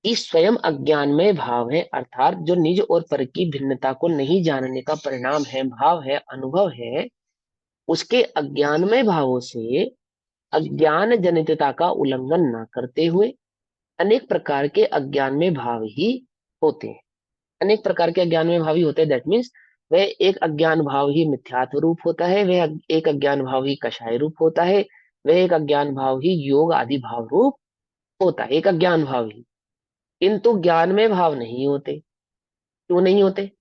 इस स्वयं अज्ञानमय भाव है, अर्थात जो निज और पर की भिन्नता को नहीं जानने का परिणाम है, भाव है, अनुभव है, उसके अज्ञानमय भावों से अज्ञान जनितता का उल्लंघन न करते हुए अनेक प्रकार के अज्ञान में भाव ही होते हैं। अनेक प्रकार के अज्ञान में भाव ही होते हैं, दैट मीन्स वह एक अज्ञान भाव ही मिथ्यात्व रूप होता है, वह एक अज्ञान भाव ही कषाय रूप होता है, वह एक अज्ञान भाव ही योग आदि भाव रूप होता है, एक अज्ञान भाव ही। किंतु ज्ञान में भाव नहीं होते। क्यों नहीं होते?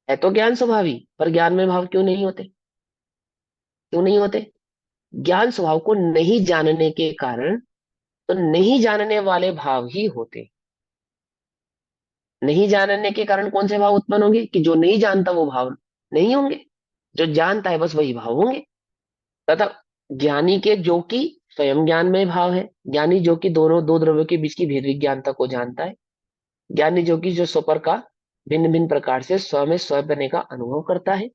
है तो ज्ञान स्वभावी, पर ज्ञान में भाव क्यों नहीं होते? क्यों नहीं होते? ज्ञान स्वभाव को नहीं जानने के कारण तो नहीं जानने वाले भाव ही होते। नहीं जानने के कारण कौन से भाव उत्पन्न होंगे? कि जो नहीं जानता वो भाव नहीं होंगे, जो जानता है बस वही भाव होंगे। तथा ज्ञानी के जो कि स्वयं ज्ञान में भाव है, ज्ञानी जो कि दोनों दो द्रव्यों के बीच की भेद विज्ञानता को जानता है, ज्ञानी जो कि जो स्वपर का भिन्न भिन्न प्रकार से स्व में स्व बने का अनुभव करता है,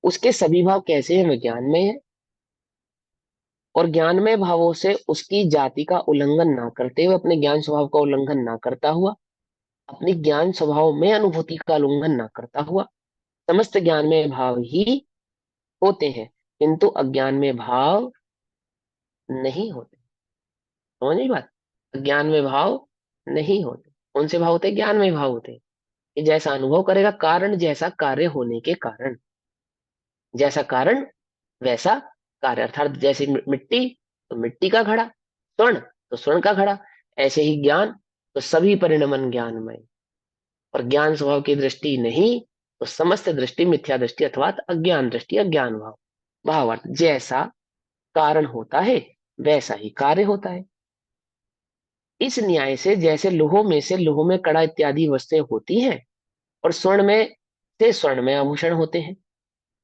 उसके सभी भाव कैसे हैं? विज्ञान में है। और ज्ञानमय भावों से उसकी जाति का उल्लंघन ना करते हुए, अपने ज्ञान स्वभाव का उल्लंघन ना करता हुआ, अपनी ज्ञान स्वभाव में अनुभूति का उल्लंघन ना करता हुआ, समस्त ज्ञान में भाव ही होते हैं, किंतु अज्ञान में भाव नहीं होते। समझ नहीं बात? अज्ञान में भाव नहीं होते। कौन से भाव होते हैं? ज्ञान में भाव होते हैं। कि जैसा अनुभव करेगा, कारण जैसा कार्य होने के कारण, जैसा कारण वैसा कार्य, अर्थात जैसे मिट्टी तो मिट्टी का घड़ा, स्वर्ण तो स्वर्ण का घड़ा, ऐसे ही ज्ञान तो सभी परिणमन ज्ञानमय। और ज्ञान स्वभाव की दृष्टि नहीं तो समस्त दृष्टि मिथ्या दृष्टि अथवा अज्ञान दृष्टि, अज्ञान भाव। भावार्थ जैसा कारण होता है वैसा ही कार्य होता है। इस न्याय से जैसे लोहों में से लोह में कड़ा इत्यादि वस्तुएं होती हैं और स्वर्ण में से स्वर्ण में आभूषण होते हैं,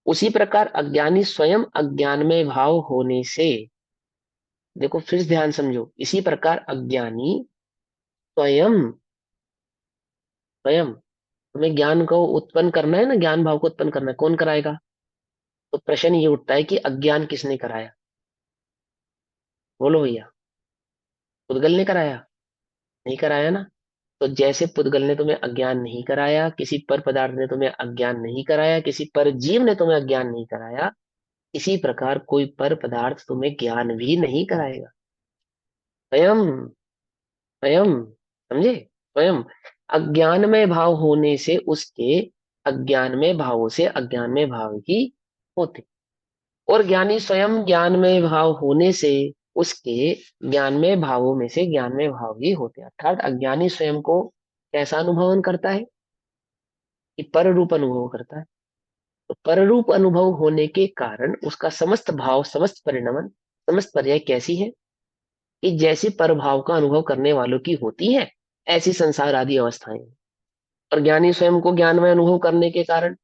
उसी प्रकार अज्ञानी स्वयं अज्ञान में भाव होने से, देखो फिर ध्यान समझो, इसी प्रकार अज्ञानी स्वयं स्वयं हमें ज्ञान को उत्पन्न करना है ना, ज्ञान भाव को उत्पन्न करना है, कौन कराएगा? तो प्रश्न ये उठता है कि अज्ञान किसने कराया? बोलो भैया। पुद्गल ने कराया? नहीं कराया ना। तो जैसे पुद्गल ने तुम्हें अज्ञान नहीं कराया, किसी पर पदार्थ ने तुम्हें अज्ञान नहीं कराया, किसी पर जीव ने तुम्हें अज्ञान नहीं कराया, इसी प्रकार कोई पर पदार्थ तुम्हें ज्ञान भी नहीं कराएगा। स्वयं स्वयं, समझे? स्वयं अज्ञान में भाव होने से उसके अज्ञान में भावों से अज्ञान में भाव ही होते, और ज्ञानी स्वयं ज्ञान में भाव होने से उसके ज्ञान में भावों में से ज्ञान में भाव ही होते हैं। अर्थात अज्ञानी स्वयं को कैसा अनुभवन करता है? कि पर रूप अनुभव करता है। तो पर रूप अनुभव होने के कारण उसका समस्त भाव, समस्त परिणमन, समस्त पर्याय कैसी है? कि जैसी पर भाव का अनुभव करने वालों की होती है ऐसी संसार आदि अवस्थाएं हैं। और ज्ञानी स्वयं को ज्ञान में अनुभव करने के कारण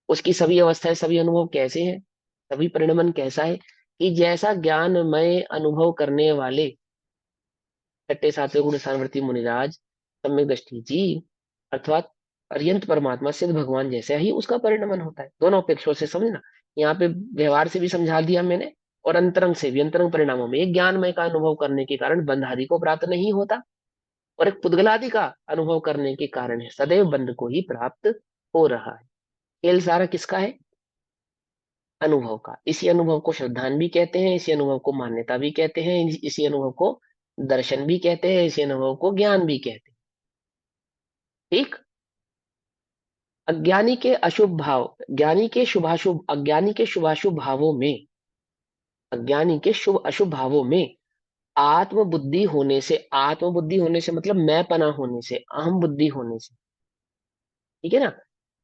उसकी सभी अवस्थाएं, सभी अनुभव कैसे हैं, सभी परिणमन कैसा है? कि जैसा ज्ञानमय अनुभव करने वाले छठे सातवें गुण स्थानवर्ती मुनिराज सम्यक दृष्टि जी, अर्थात अर्यंत परमात्मा सिद्ध भगवान जैसा ही उसका परिणमन होता है। दोनों अपेक्षों से समझना, यहाँ पे व्यवहार से भी समझा दिया मैंने और अंतरंग से भी। अंतरंग परिणामों में एक ज्ञानमय का अनुभव करने के कारण बंध आदि को प्राप्त नहीं होता, और एक पुद्गलादि का अनुभव करने के कारण है सदैव बंध को ही प्राप्त हो रहा है। खेल सारा किसका है? अनुभव का। इसी अनुभव को श्रद्धान भी कहते हैं, इसी अनुभव को मान्यता भी कहते हैं, इसी अनुभव को दर्शन भी कहते हैं, इसी अनुभव को ज्ञान भी कहते हैं। ठीक। अज्ञानी के अशुभ भाव, ज्ञानी के शुभाशुभ, अज्ञानी के शुभाशुभ भावों में, अज्ञानी के शुभ अशुभ भावों में आत्मबुद्धि होने से, आत्मबुद्धि होने से मतलब मैं पना होने से, अहम बुद्धि होने से, ठीक है ना।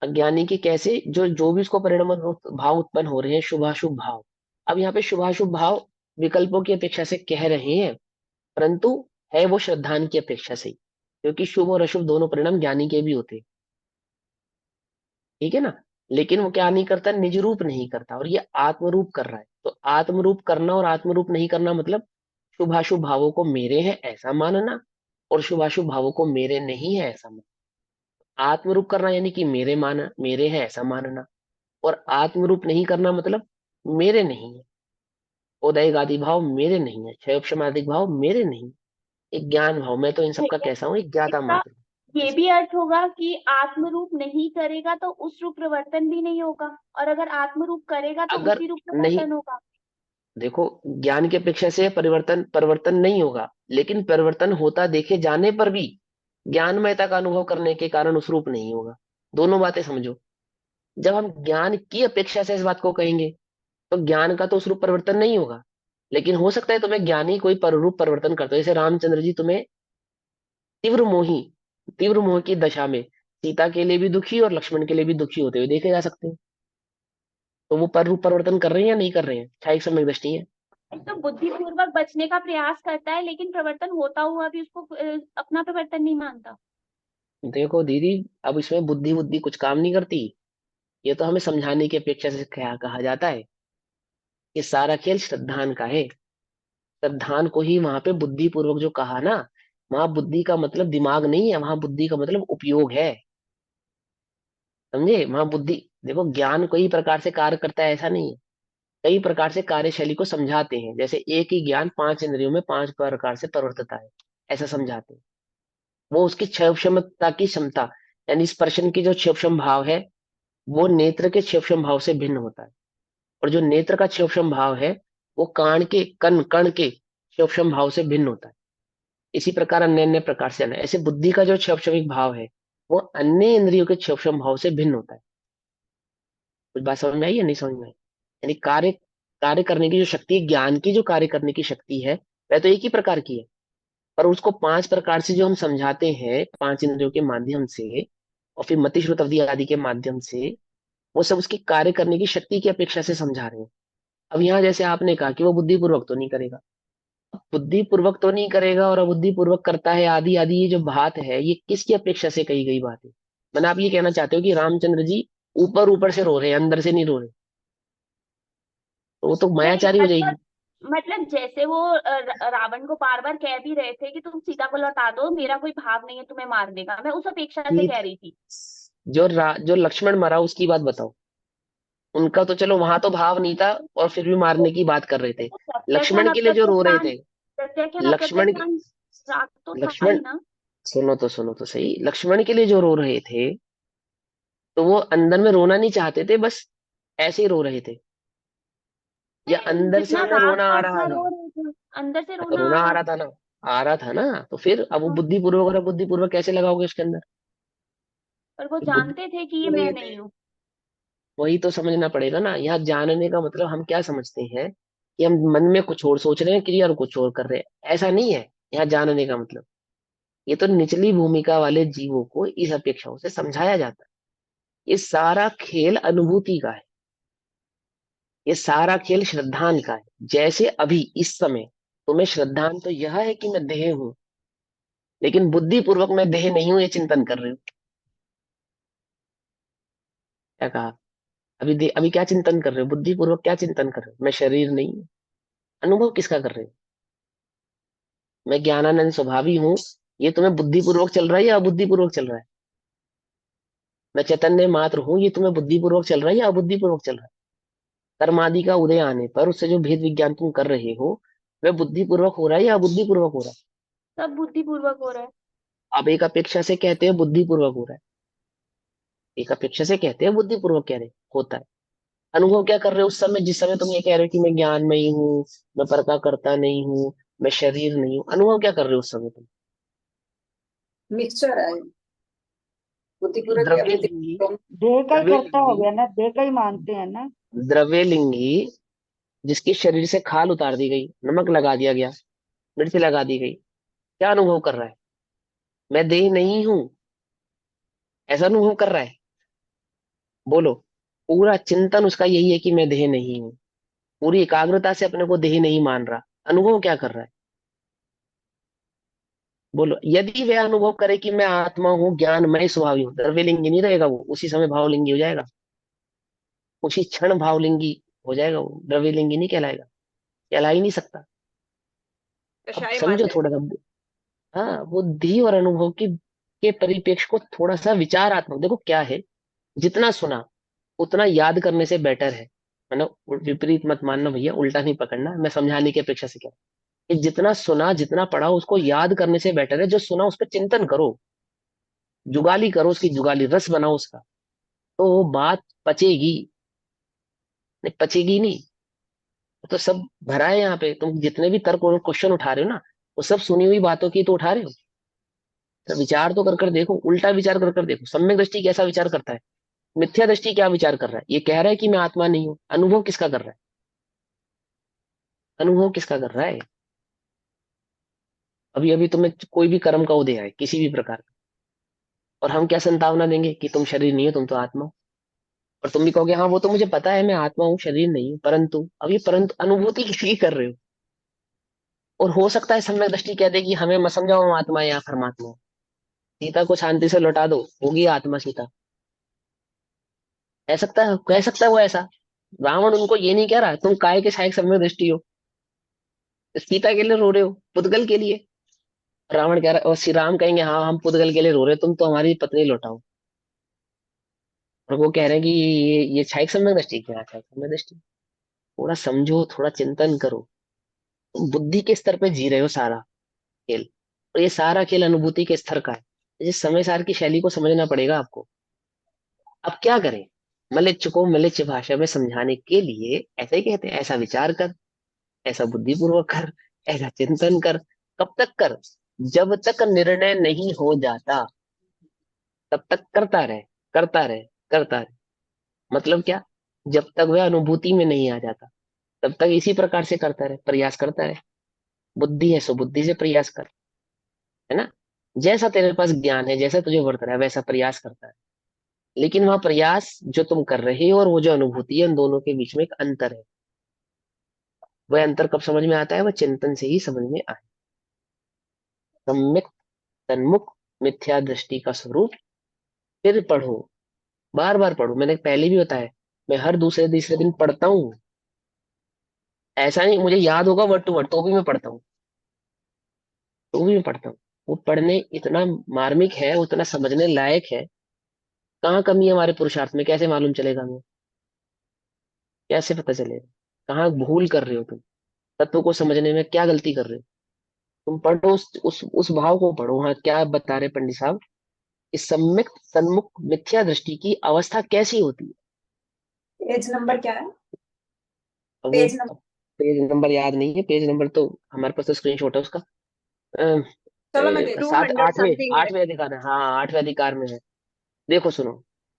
अज्ञानी के कैसे, जो जो भी उसको परिणाम भाव उत्पन्न हो रहे हैं, शुभाशुभ भाव। अब यहाँ पे शुभाशुभ भाव विकल्पों की अपेक्षा से कह रहे हैं, परंतु है वो श्रद्धान की अपेक्षा से ही, क्योंकि शुभ और अशुभ दोनों परिणाम ज्ञानी के भी होते हैं, ठीक है ना। लेकिन वो क्या नहीं करता? निज रूप नहीं करता, और ये आत्मरूप कर रहा है। तो आत्मरूप करना और आत्मरूप नहीं करना मतलब शुभाशुभ भावों को मेरे हैं ऐसा मानना और शुभाशुभ भावों को मेरे नहीं है ऐसा मानना। आत्मरूप करना यानी कि मेरे माना, मेरे है ऐसा मानना, और आत्मरूप नहीं करना मतलब मेरे नहीं है। उदयगादी भाव मेरे नहीं है, क्षयोपशमादिक भाव मेरे नहीं। एक ज्ञान भाव, मैं तो इन सबका भैया कैसा हूँ, एक ज्ञाता इसका मात्र हूँ। ये भी अर्थ होगा कि आत्म रूप नहीं करेगा तो उस रूप परिवर्तन भी नहीं होगा, और अगर आत्म रूप करेगा तो अगर उसी रूप नहीं, परिवर्तन होगा। देखो, ज्ञान की अपेक्षा से परिवर्तन परिवर्तन नहीं होगा, लेकिन परिवर्तन होता देखे जाने पर भी ज्ञानमयता का अनुभव करने के कारण उस रूप नहीं होगा। दोनों बातें समझो। जब हम ज्ञान की अपेक्षा से इस बात को कहेंगे, तो ज्ञान का तो उस रूप परिवर्तन नहीं होगा, लेकिन हो सकता है तुम्हें ज्ञानी कोई पर रूप परिवर्तन करते हो। जैसे रामचंद्र जी तुम्हें तीव्र मोही तीव्र मोह की दशा में सीता के लिए भी दुखी और लक्ष्मण के लिए भी दुखी होते हुए देखे जा सकते हैं। तो वो पर रूप परिवर्तन कर रहे हैं या नहीं कर रहे हैं, क्षायिक सम्यक दृष्टि है। तो बुद्धिपूर्वक बचने का प्रयास करता है, लेकिन प्रवर्तन होता हुआ भी उसको अपना प्रवर्तन नहीं मानता। देखो दीदी, अब इसमें बुद्धि बुद्धि कुछ काम नहीं करती। ये तो हमें समझाने की अपेक्षा से क्या कहा जाता है। ये सारा खेल श्रद्धान का है। श्रद्धान को ही वहां पे बुद्धि पूर्वक जो कहा ना, वहां बुद्धि का मतलब दिमाग नहीं है, वहां बुद्धि का मतलब उपयोग है। समझे, वहां बुद्धि, देखो ज्ञान कई प्रकार से कार्य करता है ऐसा नहीं है। कई प्रकार से कार्यशैली को समझाते हैं, जैसे एक ही ज्ञान पांच इंद्रियों में पांच प्रकार से प्रवर्तता है, ऐसा समझाते हैं। वो उसकी क्षमता की क्षमता, यानी स्पर्शन की जो क्षम भाव है, वो नेत्र के क्षम भाव से भिन्न होता है। और जो नेत्र का क्षम भाव है, वो कान के कण कण के क्षम भाव से भिन्न होता है। इसी प्रकार अन्य अन्य प्रकार से ऐसे बुद्धि का जो क्षमिक भाव है, वो अन्य इंद्रियों के क्षम भाव से भिन्न होता है। कुछ बात समझ में आई या नहीं समझ में आई? यानी कार्य कार्य करने की जो शक्ति है, ज्ञान की जो कार्य करने की शक्ति है, वह तो एक ही प्रकार की है। पर उसको पांच प्रकार से जो हम समझाते हैं, पांच इंद्रियों के माध्यम से और फिर मति श्रुत अवधि आदि के माध्यम से, वो सब उसकी कार्य करने की शक्ति की अपेक्षा से समझा रहे हैं। अब यहाँ जैसे आपने कहा कि वो बुद्धिपूर्वक तो नहीं करेगा, बुद्धिपूर्वक तो नहीं करेगा और अबुद्धिपूर्वक करता है आदि आदि, ये जो बात है ये किसकी अपेक्षा से कही गई बात है? मैंने आप ये कहना चाहते हो कि रामचंद्र जी ऊपर ऊपर से रो रहे हैं, अंदर से नहीं रो रहे? तो वो तो नहीं, मायाचारी हो जाएगी। मतलब जैसे वो रावण को बार बार कह भी रहे थे कि तुम सीता को लौटा दो, मेरा कोई भाव नहीं है तुम्हें मारने का, मैं उस अपेक्षा से कि कह रही थी। जो लक्ष्मण मरा उसकी बात बताओ। उनका तो चलो वहां तो भाव नहीं था, और फिर भी तो मारने की बात कर रहे थे। वो प्रत्यक्ष लक्ष्मण के लिए जो अप्रत्यक्ष रो रहे ज्ञान, थे, प्रत्यक्ष लक्ष्मण अप्रत्यक्ष ज्ञान राग तो था लक्ष्मण ही ना। सुनो तो सही, लक्ष्मण के लिए जो रो रहे थे, तो वो अंदर में रोना नहीं चाहते थे, बस ऐसे ही रो रहे थे, या नहीं, अंदर से जितना उन्हें राग रोना था आ रहा उतना था? रो रहे थे, अंदर से हाँ, तो रोना आ रोना आ रहा रहा था ना, आ रहा था ना, तो फिर अब वो था। बुद्धिपूर्वक और अबुद्धिपूर्वक कैसे लगाओगे उसके अंदर? पर वो तो बुद्धि जानते थे कि ये मैं नहीं हूँ। वही तो समझना पड़ेगा ना। यहाँ जानने का मतलब हम क्या समझते हैं कि हम मन में कुछ और सोच रहे हैं, क्रिया और कुछ और कर रहे हैं, ऐसा नहीं है। यहाँ जानने का मतलब, ये तो निचली भूमिका वाले जीवों को इस अपेक्षाओं से समझाया जाता है। ये सारा खेल अनुभूति का है, ये सारा खेल श्रद्धान का है। जैसे अभी इस समय तुम्हें श्रद्धान तो यह है कि मैं देह हूं, लेकिन बुद्धिपूर्वक मैं देह नहीं हूं ये चिंतन कर रहे हो। क्या कहा? अभी क्या चिंतन कर रहे हो, बुद्धिपूर्वक क्या चिंतन कर रहे हो? मैं शरीर नहीं हूं। अनुभव किसका कर रहे हो? मैं ज्ञानानंद स्वभावी हूँ, ये तुम्हें बुद्धिपूर्वक चल रहा है या अबुद्धिपूर्वक चल रहा है? मैं चैतन्य मात्र हूँ, ये तुम्हें बुद्धिपूर्वक चल रहा है या अबुद्धिपूर्वक चल रहा है? कर्मादि का उदय आने पर उससे जो भेद विज्ञान तुम कर रहे हो, वह बुद्धिपूर्वक हो रहा है या अबुद्धिपूर्वक हो रहा है? सब बुद्धिपूर्वक हो रहा है। अब एक अपेक्षा से कहते हैं बुद्धिपूर्वक हो रहा है, एक अपेक्षा से कहते हैं बुद्धिपूर्वक कह रहे होता है। अनुभव क्या कर रहे हो उस समय, जिस समय तुम ये कह रहे हो कि मैं ज्ञानमयी हूँ, मैं पर का करता नहीं हूँ, मैं शरीर नहीं हूँ? अनुभव क्या कर रहे हो उस समय तुम? मिक्सचर है, बुद्धिपूर्वक या द्रव्य बुद्धि लिंगी, देह का ही द्रव्य कर्ता हो लिंगी, गया ना, देह का ही मानते हैं ना। द्रव्य लिंगी जिसके शरीर से खाल उतार दी गई, नमक लगा दिया गया, मिर्च लगा दी गई, क्या अनुभव कर रहा है? मैं देह नहीं हूं, ऐसा अनुभव कर रहा है? बोलो। पूरा चिंतन उसका यही है कि मैं देह नहीं हूं, पूरी एकाग्रता से अपने को देह नहीं मान रहा। अनुभव क्या कर रहा है? बोलो। यदि वह अनुभव करे कि मैं आत्मा हूँ, ज्ञानमय स्वभावी हूँ, द्रव्यलिंगी नहीं रहेगा वो, उसी समय भावलिंगी हो जाएगा, उसी क्षण भावलिंगी हो जाएगा, वो द्रव्यलिंगी नहीं कहलाएगा, कहला ही नहीं सकता। अब कषाय मान समझो जाए। थोड़ा सा। हाँ, बुद्धि और अनुभव की के परिप्रेक्ष्य को थोड़ा सा विचारात्मक देखो क्या है। जितना सुना उतना याद करने से बेटर है। मतलब विपरीत मत मानना भैया, उल्टा नहीं पकड़ना, मैं समझाने की अपेक्षा से क्या कि जितना सुना जितना पढ़ा उसको याद करने से बेटर है जो सुना उस पर चिंतन करो, जुगाली करो, उसकी जुगाली रस बनाओ उसका, तो वो बात पचेगी। नहीं पचेगी नहीं, तो सब भरा है यहाँ पे, तुम जितने भी तर्क और क्वेश्चन उठा रहे हो ना, वो सब सुनी हुई बातों की तो उठा रहे हो। तो विचार तो कर कर देखो, उल्टा विचार कर कर देखो, सम्यक दृष्टि कैसा विचार करता है, मिथ्या दृष्टि क्या विचार कर रहा है, ये कह रहा है कि मैं आत्मा नहीं हूं, अनुभव किसका कर रहा है, अनुभव किसका कर रहा है। अभी अभी तुम्हें कोई भी कर्म का उदय है किसी भी प्रकार का, और हम क्या संभावना देंगे कि तुम शरीर नहीं हो, तुम तो आत्मा हो, और तुम भी कहोगे हाँ वो तो मुझे पता है मैं आत्मा हूँ शरीर नहीं हूँ, परंतु अब ये परंतु अनुभूति किसकी कर रहे हो। और हो सकता है सम्यक दृष्टि कह दे कि हमें मत समझाओ हम आत्मा है या परमात्मा हो। सीता को शांति से लौटा दो, होगी आत्मा सीता, कह सकता है वो ऐसा। रावण उनको ये नहीं कह रहा तुम काय के सहायक सम्यक दृष्टि हो, सीता के लिए रो रहे हो, पुद्गल के लिए। रावण कह रहा है, और श्री राम कहेंगे हाँ हम पुद्गल के लिए रो रहे हो, तुम तो हमारी पत्नी लौटाओ। और वो कह रहे हैं कि ये सहायक सम्यक दृष्टि, क्या सहायक सम्यक दृष्टि। थोड़ा समझो, थोड़ा चिंतन करो, तुम बुद्धि के स्तर पे जी रहे हो सारा खेल, और ये सारा खेल अनुभूति के स्तर का है। इस समय सार की शैली को समझना पड़ेगा आपको। अब क्या करें, मलेच्छ को मलेच्छ भाषा में समझाने के लिए ऐसे ही कहते हैं, ऐसा विचार कर, ऐसा बुद्धिपूर्वक कर, ऐसा चिंतन कर। कब तक कर, जब तक निर्णय नहीं हो जाता तब तक करता रहे, करता रहे, करता रहे। मतलब क्या, जब तक वह अनुभूति में नहीं आ जाता तब तक इसी प्रकार से करता रहे, प्रयास करता रहे। बुद्धि है सो बुद्धि से प्रयास कर, है ना। जैसा तेरे पास ज्ञान है, जैसा तुझे वर्त रहा है वैसा प्रयास करता है। लेकिन वह प्रयास जो तुम कर रहे हो और वो जो अनुभूति है, उन दोनों के बीच में एक अंतर है। वह अंतर कब समझ में आता है, वह चिंतन से ही समझ में आए। सम्यक तन्मुख मिथ्या दृष्टि का स्वरूप। फिर पढ़ो, बार बार पढ़ो, मैंने पहले भी बताया, मैं हर दूसरे तीसरे दिन पढ़ता हूँ। ऐसा नहीं मुझे याद होगा वर्ड टू वर्ड, तो भी मैं पढ़ता हूँ, तो भी मैं पढ़ता हूँ। वो पढ़ने इतना मार्मिक है, उतना समझने लायक है। कहाँ कमी है हमारे पुरुषार्थ में, कैसे मालूम चलेगा हमें, कैसे पता चलेगा, कहाँ भूल कर रहे हो तुम, तत्व को समझने में क्या गलती कर रहे हो। तुम पढ़ो, उस भाव को पढ़ो। हाँ क्या बता रहे पंडित साहब, इस सम्यक सन्मुख मिथ्या दृष्टि की अवस्था कैसी होती है। पेज नंबर क्या है? अब वो पेज नंबर। पेज नंबर याद नहीं है, पेज नंबर तो हमारे पास तो स्क्रीनशॉट है उसका। चलो मैं देख। टू सात हंड्रेड आठवें समथिंग है। आठवें अधिकार है, हाँ आठवें अधिकार में है। देखो सुनो,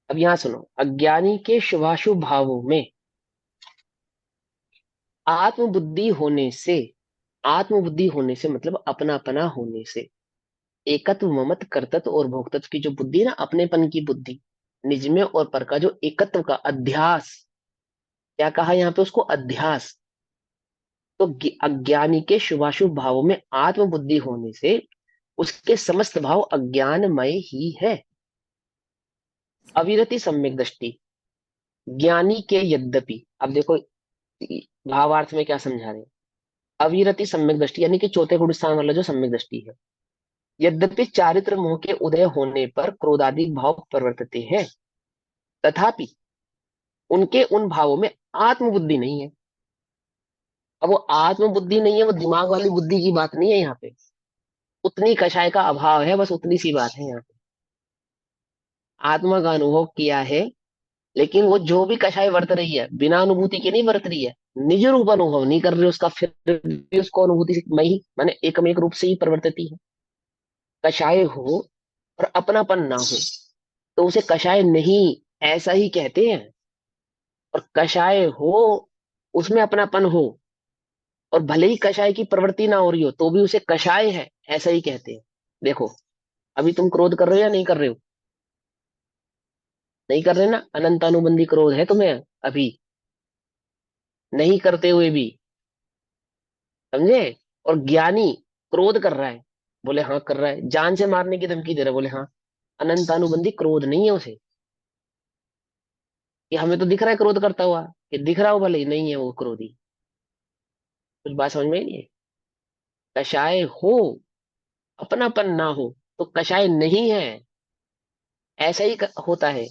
अब यहाँ सुनो, अज्ञानी के शुभाशुभ भावों में आत्मबुद्धि होने से, आत्मबुद्धि होने से मतलब अपनापना होने से, एकत्व ममत्व कर्तृत्व और भोक्तत्व की जो बुद्धि है ना, अपनेपन की बुद्धि, निज में और पर का जो एकत्व का अध्यास, क्या कहा यहाँ पे उसको, अध्यास। तो अज्ञानी के शुभाशुभ भावों में आत्मबुद्धि होने से उसके समस्त भाव अज्ञानमय ही है। अविरति सम्यक दृष्टि, ज्ञानी के यद्यपि, अब देखो भावार्थ में क्या समझा रहे हैं। अविरति सम्यक दृष्टि यानी कि चौथे गुण स्थान वाला जो सम्यक दृष्टि है, यद्यपि चारित्र मोह के उदय होने पर क्रोधादि भाव प्रवर्तते हैं, तथापि उनके उन भावों में आत्मबुद्धि नहीं है। अब वो आत्मबुद्धि नहीं है, वो दिमाग वाली बुद्धि की बात नहीं है यहाँ पे, उतनी कषाय का अभाव है, बस उतनी सी बात है यहाँ पे। आत्मा का अनुभव किया है, लेकिन वो जो भी कषाय वर्त रही है बिना अनुभूति के नहीं वर्त रही है, निज रूप अनुभव नहीं कर रही उसका, फिर भी उसको अनुभूति से मैं ही माने एकमेक रूप से ही प्रवर्तती है। कषाय हो और अपनापन ना हो तो उसे कषाय नहीं ऐसा ही कहते हैं, और कषाय हो उसमें अपनापन हो, और भले ही कषाय की प्रवृत्ति ना हो रही हो तो भी उसे कषाय है ऐसा ही कहते हैं। देखो, अभी तुम क्रोध कर रहे हो या नहीं कर रहे हो, नहीं कर रहे ना, अनंत अनुबंधी क्रोध है तुम्हें अभी, नहीं करते हुए भी, समझे। और ज्ञानी क्रोध कर रहा है, बोले हाँ कर रहा है, जान से मारने की धमकी दे रहा है, बोले हाँ, अनंत अनुबंधी क्रोध नहीं है उसे। कि हमें तो दिख रहा है क्रोध करता हुआ, कि दिख रहा हो भले ही, नहीं है वो क्रोधी। कुछ बात समझ में ही नहीं है। कषाय हो अपनापन ना हो तो कषाय नहीं है, ऐसा ही होता है।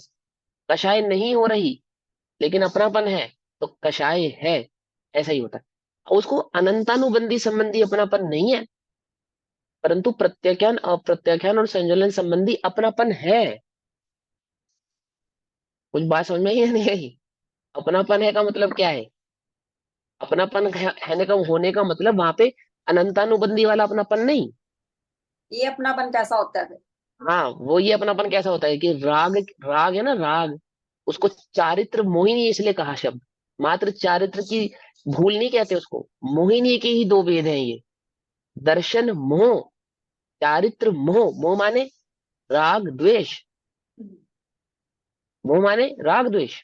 कषाय नहीं हो रही लेकिन अपनापन है, तो कषाय है, ऐसा ही होता है। उसको अनंतानुबंधी संबंधी अपनापन नहीं है, परंतु प्रत्याख्यान अप्रत्याख्यान और संयोजन संबंधी अपनापन है। कुछ बात समझ में आई या नहीं आई? अपनापन है का मतलब क्या है? अपनापन है का होने का मतलब वहां पे अनंतानुबंधी वाला अपनापन नहीं। ये अपनापन कैसा होता है फिर? हाँ, वो ये अपनापन कैसा होता है कि राग, राग है ना, राग, उसको चारित्र मोहिनी इसलिए कहा शब्द, मात्र चारित्र की भूल नहीं कहते उसको, मोहिनी के ही दो वेद हैं ये, दर्शन मोह, चारित्र मोह। मोह माने राग द्वेष, मोह माने राग द्वेष,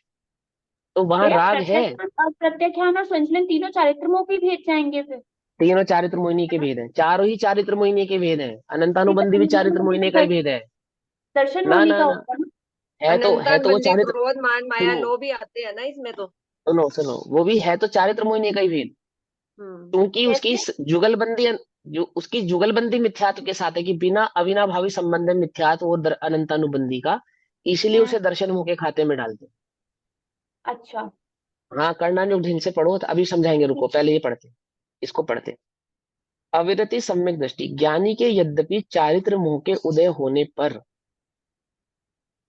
तो वहां भैया राग है। प्रत्याख्यान और संचलन तीनों चारित्र्यों भी भेज जाएंगे फिर? तीनों चारित्र मोहिनी के भेद हैं, चारों ही चारित्र मोहिनी के भेद हैं, अनंतानुबंधी भी चारित्र मोहिनी का ही भेद है। दर्शन ना मोहिनी ना का ना, होगा ना? है तो वो अनंतान चारित्र। क्रोध मान माया सुनो लो भी आते हैं ना इसमें तो। सुनो सुनो, वो भी है तो चारित्र मोहिनी का ही भेद, हम्म। क्योंकि उसकी कैसे? जुगलबंदी, जो उसकी जुगलबंदी मिथ्यात्व के साथ है कि बिना अविनाभावी संबंध में मिथ्यात्व और अनंतानुबंधी का, इसलिए हम्म। उसे दर्शन मुंह के खाते में डालते हैं। अच्छा। हाँ, कर्णानुग ढंग से पढ़ो, तो अभी समझाएंगे, रुको पहले ये पढ़ते, इसको पढ़ते। अविरति सम्यक दृष्टि, ज्ञानी के यद्यपि चारित्र मोह के उदय होने पर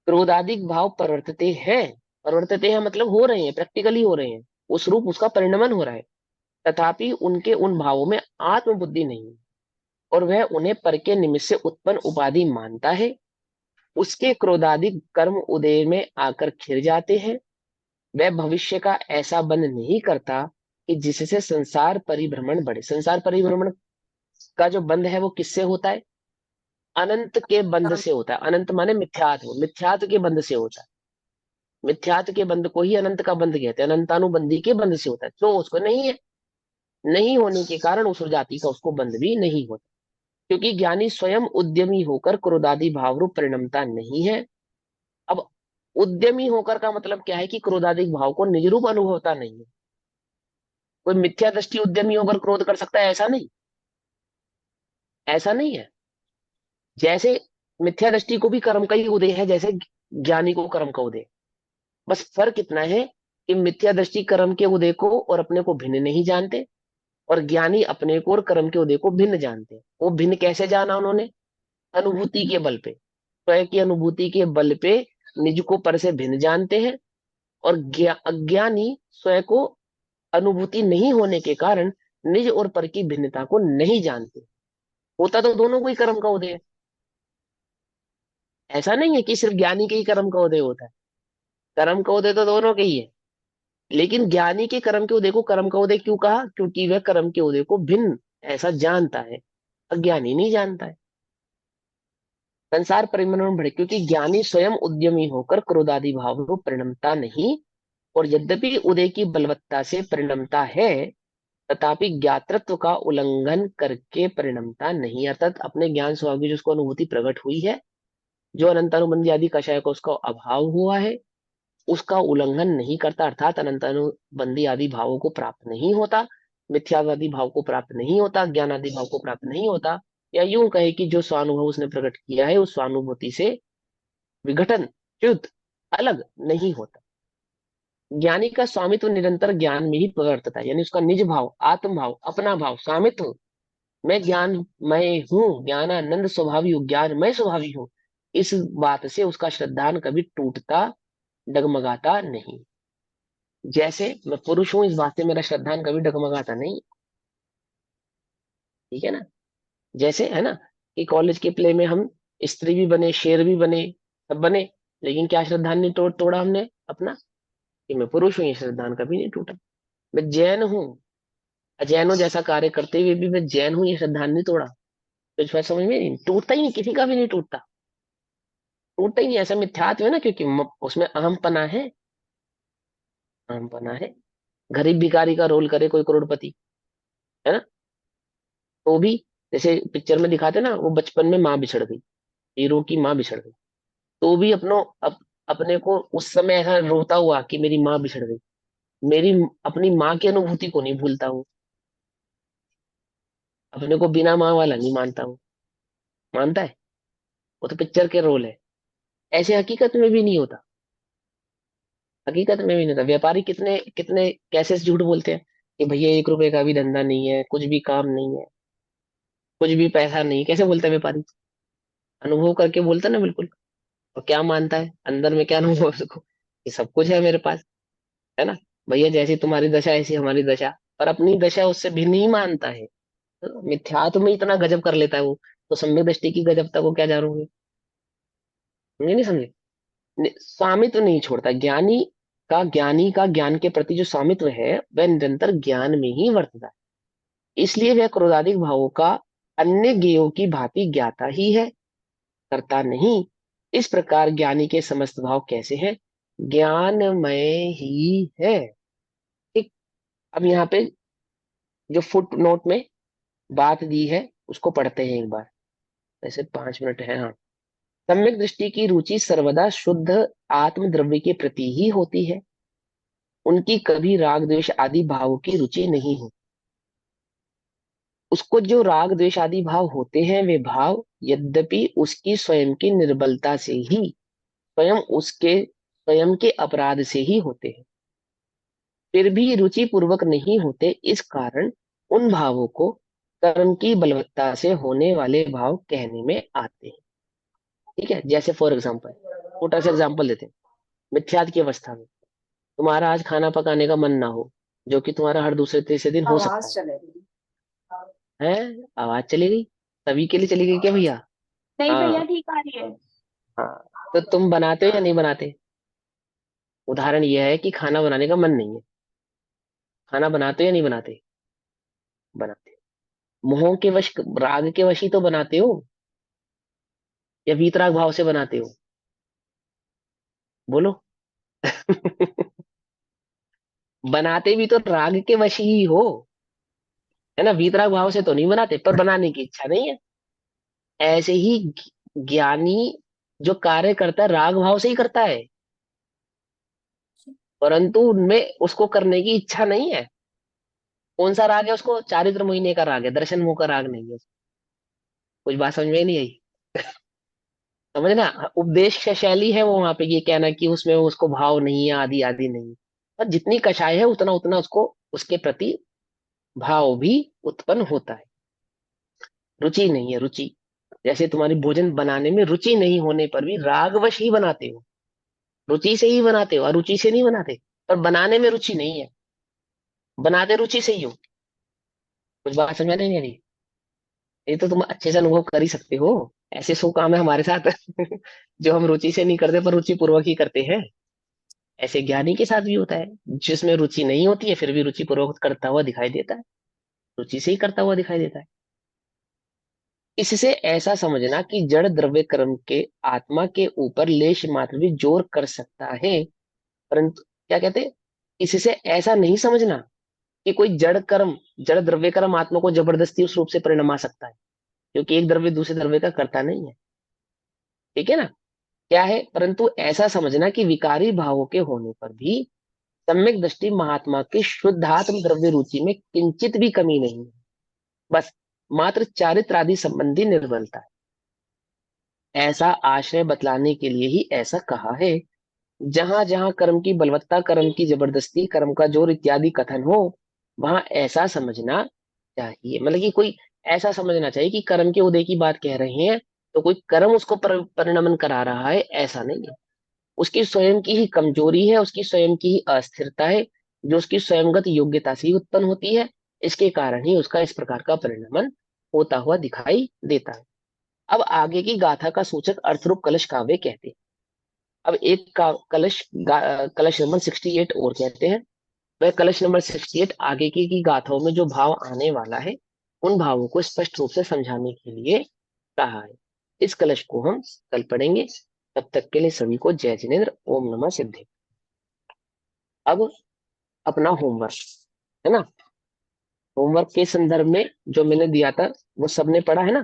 क्रोधादिक भाव परिवर्तते हैं, परिवर्तते हैं मतलब हो रहे हैं, प्रैक्टिकली हो रहे हैं, उस रूप उसका परिणमन हो रहा है, तथापि उनके उन भावों में आत्मबुद्धि नहीं है, और वह उन्हें पर के निमित्त से उत्पन्न उपाधि मानता है। उसके क्रोधादिक कर्म उदय में आकर खिर जाते हैं। वह भविष्य का ऐसा बंध नहीं करता कि जिससे संसार परिभ्रमण बढ़े। संसार परिभ्रमण का जो बंध है वो किससे होता है? अनंत के बंध से होता है। अनंत माने मिथ्यात्व, मिथ्यात्व के बंध से होता है। मिथ्यात्व के बंध को ही अनंत का बंध कहते हैं, अनंतानुबंधी के बंध से होता है, तो उसको नहीं है, नहीं होने के कारण उस जाति का उसको बंध भी नहीं होता, क्योंकि ज्ञानी स्वयं उद्यमी होकर क्रोधादि भाव रूप परिणमता नहीं है। अब उद्यमी होकर का मतलब क्या है कि क्रोधादि भाव को निज रूप अनुभवता नहीं है। कोई मिथ्या दृष्टि उद्यमी होकर क्रोध कर सकता है? ऐसा नहीं, ऐसा नहीं है। जैसे मिथ्या दृष्टि को भी कर्म का ही उदय है, जैसे ज्ञानी को कर्म का उदय। बस फर्क इतना है कि मिथ्या दृष्टि कर्म के उदय को और अपने को भिन्न नहीं जानते, और ज्ञानी अपने को और कर्म के उदय को भिन्न जानते हैं। वो भिन्न कैसे जाना उन्होंने? अनुभूति के बल पे, स्वयं की अनुभूति के बल पे निज को पर से भिन्न जानते हैं, और अज्ञानी स्वयं को अनुभूति नहीं होने के कारण निज और पर की भिन्नता को नहीं जानते। होता तो दोनों को ही कर्म का उदय है, ऐसा नहीं है कि सिर्फ ज्ञानी के ही कर्म का उदय होता है। कर्म का उदय तो दोनों के ही है, लेकिन ज्ञानी के कर्म के उदय को कर्म का उदय क्यों कहा? क्योंकि वह कर्म के उदय को भिन्न ऐसा जानता है, अज्ञानी नहीं जानता है। संसार परिमरण बढ़े, क्योंकि ज्ञानी स्वयं उद्यमी होकर क्रोधादि भाव को परिणमता नहीं, और यद्यपि उदय की बलवत्ता से परिणमता है, तथापि ज्ञातृत्व का उल्लंघन करके परिणमता नहीं, अर्थात अपने ज्ञान स्वभाव की जिसको अनुभूति प्रकट हुई है, जो अनंतानुबंधी आदि कषाय का उसका अभाव हुआ है, उसका उल्लंघन नहीं करता, अर्थात अनंतानुबंधी आदि भावों को प्राप्त नहीं होता, मिथ्यावादी भाव को प्राप्त नहीं होता, ज्ञान आदि भाव को प्राप्त नहीं होता, या यूं कहे कि जो स्वानुभव उसने प्रकट किया है उस स्वानुभूति से विघटन, च्युत, अलग नहीं होता। ज्ञानी का स्वामित्व निरंतर ज्ञान में ही प्रवर्तता है, यानी उसका निज भाव, आत्म भाव, अपना भाव, स्वामित्व, मैं ज्ञान, मैं हूँ, ज्ञानानंद स्वभावी हूँ, ज्ञान मैं स्वभावी हूँ, इस बात से उसका श्रद्धान कभी टूटता डगमगाता नहीं। जैसे मैं पुरुष हूं, इस बात से मेरा श्रद्धान कभी डगमगाता नहीं, ठीक है ना? जैसे है ना कि कॉलेज के प्ले में हम स्त्री भी बने, शेर भी बने, सब बने, लेकिन क्या श्रद्धान नहीं तोड़ा हमने अपना, कि मैं पुरुष हूं, ये श्रद्धान कभी नहीं टूटा। मैं जैन हूँ, अजैनों जैसा कार्य करते हुए भी मैं जैन हूँ, ये श्रद्धान नहीं तोड़ा। तो इस बात समझ में नहीं, टूटता ही नहीं, किसी का भी नहीं टूटता, टूटता ही नहीं, ऐसा मिथ्यात्व है ना, क्योंकि उसमें अहमपना है, अहमपना है। गरीब भिखारी का रोल करे कोई करोड़पति, है ना, तो भी जैसे पिक्चर में दिखाते ना, वो बचपन में माँ बिछड़ गई, हीरो की माँ बिछड़ गई, तो भी अपने को उस समय ऐसा रोता हुआ कि मेरी माँ बिछड़ गई, मेरी अपनी माँ की अनुभूति को नहीं भूलता हूँ, अपने को बिना माँ वाला नहीं मानता हूँ, मानता है, वो तो पिक्चर के रोल है, ऐसे हकीकत में भी नहीं होता। हकीकत में भी नहीं होता। व्यापारी कितने कितने कैसे झूठ बोलते हैं कि भैया 1 रुपए का भी धंधा नहीं है, कुछ भी काम नहीं है, कुछ भी पैसा नहीं है। कैसे बोलता है व्यापारी? अनुभव करके बोलता है ना, बिल्कुल। और क्या मानता है अंदर में, क्या अनुभव है उसको कि सब कुछ है मेरे पास, है ना। भैया जैसी तुम्हारी दशा ऐसी हमारी दशा, पर अपनी दशा उससे भिन्न ही मानता है। तो मिथ्यात्व में इतना गजब कर लेता है वो, तो सम्यक दृष्टि की गजबता को क्या जानोगे? समझे नहीं समझे? स्वामित्व नहीं छोड़ता ज्ञानी का। ज्ञानी का ज्ञान के प्रति जो स्वामित्व है वह निरंतर ज्ञान में ही वर्तता है। इसलिए वह क्रोधाधिक भावों का अन्य ज्ञेयों की भांति ज्ञाता ही है, करता नहीं। इस प्रकार ज्ञानी के समस्त भाव कैसे हैं? ज्ञानमय ही है। ठीक। अब यहाँ पे जो फुट नोट में बात दी है उसको पढ़ते हैं एक बार। ऐसे 5 मिनट है, हाँ। सम्यक दृष्टि की रुचि सर्वदा शुद्ध आत्म द्रव्य के प्रति ही होती है। उनकी कभी राग द्वेष आदि भावों की रुचि नहीं हो। उसको जो राग द्वेष आदि भाव होते हैं वे भाव यद्यपि उसकी स्वयं की निर्बलता से ही, स्वयं के अपराध से ही होते हैं, फिर भी रुचि पूर्वक नहीं होते। इस कारण उन भावों को कर्म की बलवत्ता से होने वाले भाव कहने में आते हैं। ठीक है। जैसे फॉर एग्जाम्पल, छोटा सा एग्जाम्पल देते हैं। मिथ्यात्व की अवस्था में तुम्हारा आज खाना पकाने का मन ना हो, जो कि तुम्हारा हर दूसरे तीसरे दिन हो सकता आवाज चले रही है। आवाज चली गई? सभी के लिए चली गई क्या भैया? नहीं भैया, हाँ। ठीक आ रही है। हाँ, तो तुम बनाते हो या नहीं बनाते? उदाहरण यह है कि खाना बनाने का मन नहीं है, खाना बनाते हो या नहीं बनाते? बनाते हो। मोह के वश, राग के वश ही तो बनाते हो, या वीतराग भाव से बनाते हो? बोलो। बनाते भी तो राग के वश ही हो, है ना। वीतराग भाव से तो नहीं बनाते, पर बनाने की इच्छा नहीं है। ऐसे ही ज्ञानी जो कार्य करता है राग भाव से ही करता है, परंतु उनमें उसको करने की इच्छा नहीं है। कौन सा राग है उसको? चारित्र मोहिनी का राग है, दर्शन मोह का राग नहीं है। कुछ बात समझ में नहीं आई? समझना। उपदेश शैली है वो, वहां पे ये कहना कि उसमें उसको भाव नहीं है, आदि आदि नहीं। पर जितनी कषाय है उतना उतना उसको उसके प्रति भाव भी उत्पन्न होता है। रुचि नहीं है, रुचि। जैसे तुम्हारी भोजन बनाने में रुचि नहीं होने पर भी रागवश ही बनाते हो, रुचि से ही बनाते हो, अरुचि से नहीं बनाते। पर बनाने में रुचि नहीं है, बनाते रुचि से ही हो। कुछ बात समझ में नहीं आ रही? ये तो तुम अच्छे से अनुभव कर ही सकते हो। ऐसे सो काम है हमारे साथ जो हम रुचि से नहीं करते पर रुचि पूर्वक ही करते हैं। ऐसे ज्ञानी के साथ भी होता है, जिसमें रुचि नहीं होती है फिर भी रुचि पूर्वक करता हुआ दिखाई देता है, रुचि से ही करता हुआ दिखाई देता है। इससे ऐसा समझना कि जड़ द्रव्य कर्म के आत्मा के ऊपर लेश मात्र भी जोर कर सकता है, परंतु क्या कहते हैं, इससे ऐसा नहीं समझना कि कोई जड़ कर्म, जड़ द्रव्य कर्म आत्मा को जबरदस्ती उस रूप से परिणमा सकता है, क्योंकि एक द्रव्य दूसरे द्रव्य का करता नहीं है। ठीक है ना। क्या है, परंतु ऐसा समझना कि विकारी भावों के होने पर भी सम्यक दृष्टि महात्मा की शुद्धात्म द्रव्य रुचि में किंचित भी कमी नहीं है, बस मात्र चारित्र आदि संबंधी निर्बलता है। ऐसा आश्रय बतलाने के लिए ही ऐसा कहा है। जहां जहां कर्म की बलवत्ता, कर्म की जबरदस्ती, कर्म का जोर इत्यादि कथन हो, वहां ऐसा समझना चाहिए, मतलब कि कोई ऐसा समझना चाहिए कि कर्म के उदय की बात कह रहे हैं तो कोई कर्म उसको परिणमन करा रहा है, ऐसा नहीं है। उसकी स्वयं की ही कमजोरी है, उसकी स्वयं की ही अस्थिरता है, जो उसकी स्वयंगत योग्यता से ही उत्पन्न होती है। इसके कारण ही उसका इस प्रकार का परिणमन होता हुआ दिखाई देता है। अब आगे की गाथा का सूचक अर्थरूप कलश काव्य कहते हैं। अब एक का कलश नंबर 68 और कहते हैं। वह कलश नंबर 68 आगे की गाथाओं में जो भाव आने वाला है उन भावों को स्पष्ट रूप से समझाने के लिए कहा है। इस कलश को हम कल पढ़ेंगे। तब तक के लिए सभी को जय जिनेन्द्र, ओम नमः सिद्धे। अब अपना होमवर्क, है ना। होमवर्क के संदर्भ में जो मैंने दिया था वो सबने पढ़ा है ना।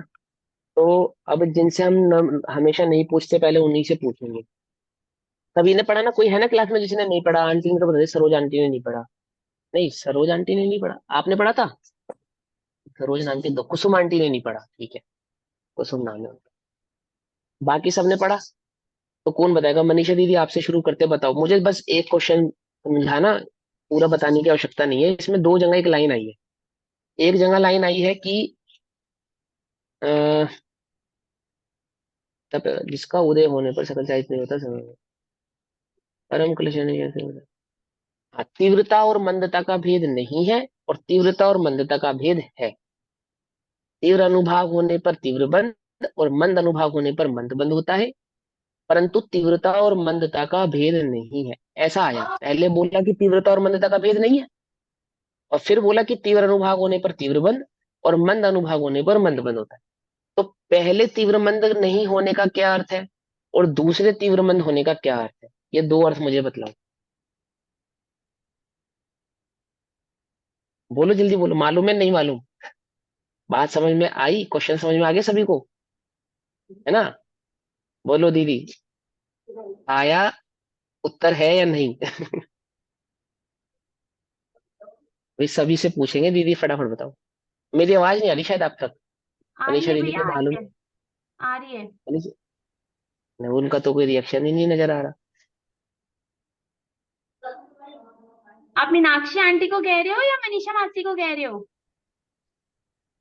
तो अब जिनसे हम हमेशा नहीं पूछते पहले उन्हीं से पूछेंगे। सभी ने पढ़ा ना? कोई है ना क्लास में जिसने नहीं पढ़ा? आंटी ने तो बता दी, सरोज आंटी ने नहीं पढ़ा। नहीं, सरोज आंटी ने नहीं पढ़ा। आपने पढ़ा था? सरोज आंटी दो, कुसुम आंटी ने नहीं पढ़ा। ठीक है, कुसुम नाम है उनका। बाकी सबने पढ़ा? तो कौन बताएगा? मनीषा दीदी आपसे शुरू करते, बताओ मुझे बस एक क्वेश्चन समझाना, पूरा बताने की आवश्यकता नहीं है। इसमें दो जगह एक लाइन आई है। एक जगह लाइन आई है कि अ, तब जिसका उदय होने पर सकल चाहित नहीं होता समय परम क्लेश नहीं है। हाँ, तीव्रता और मंदता का भेद नहीं है, और तीव्रता और मंदता का भेद है। तीव्र अनुभाग होने पर तीव्र बंद और मंद अनुभाग होने पर मंद बंद होता है, परंतु तीव्रता और मंदता का भेद नहीं है। ऐसा आया, पहले बोला कि तीव्रता और मंदता का भेद नहीं है, और फिर बोला कि तीव्र अनुभाग होने पर तीव्र बंद और मंद अनुभाग होने पर मंद बंद होता है। तो पहले तीव्र मंद नहीं होने का क्या अर्थ है, और दूसरे तीव्र मंद होने का क्या अर्थ है? ये दो अर्थ मुझे बतलाओ। बोलो जल्दी बोलो, मालूम है नहीं मालूम? बात समझ में आई? क्वेश्चन समझ में आ गया सभी को, है ना? बोलो दीदी, आया? उत्तर है या नहीं? भाई सभी से पूछेंगे, दीदी फटाफट बताओ। मेरी आवाज नहीं आ रही शायद आप तक। आ रही मनीषा है दीदी भैया, को आ रही मालूम? है, आ रही है। मनीषा, नहीं, उनका तो कोई रिएक्शन ही नहीं नजर आ रहा। आप मीनाक्षी आंटी को कह रहे हो या मनीषा मासी को कह रहे हो?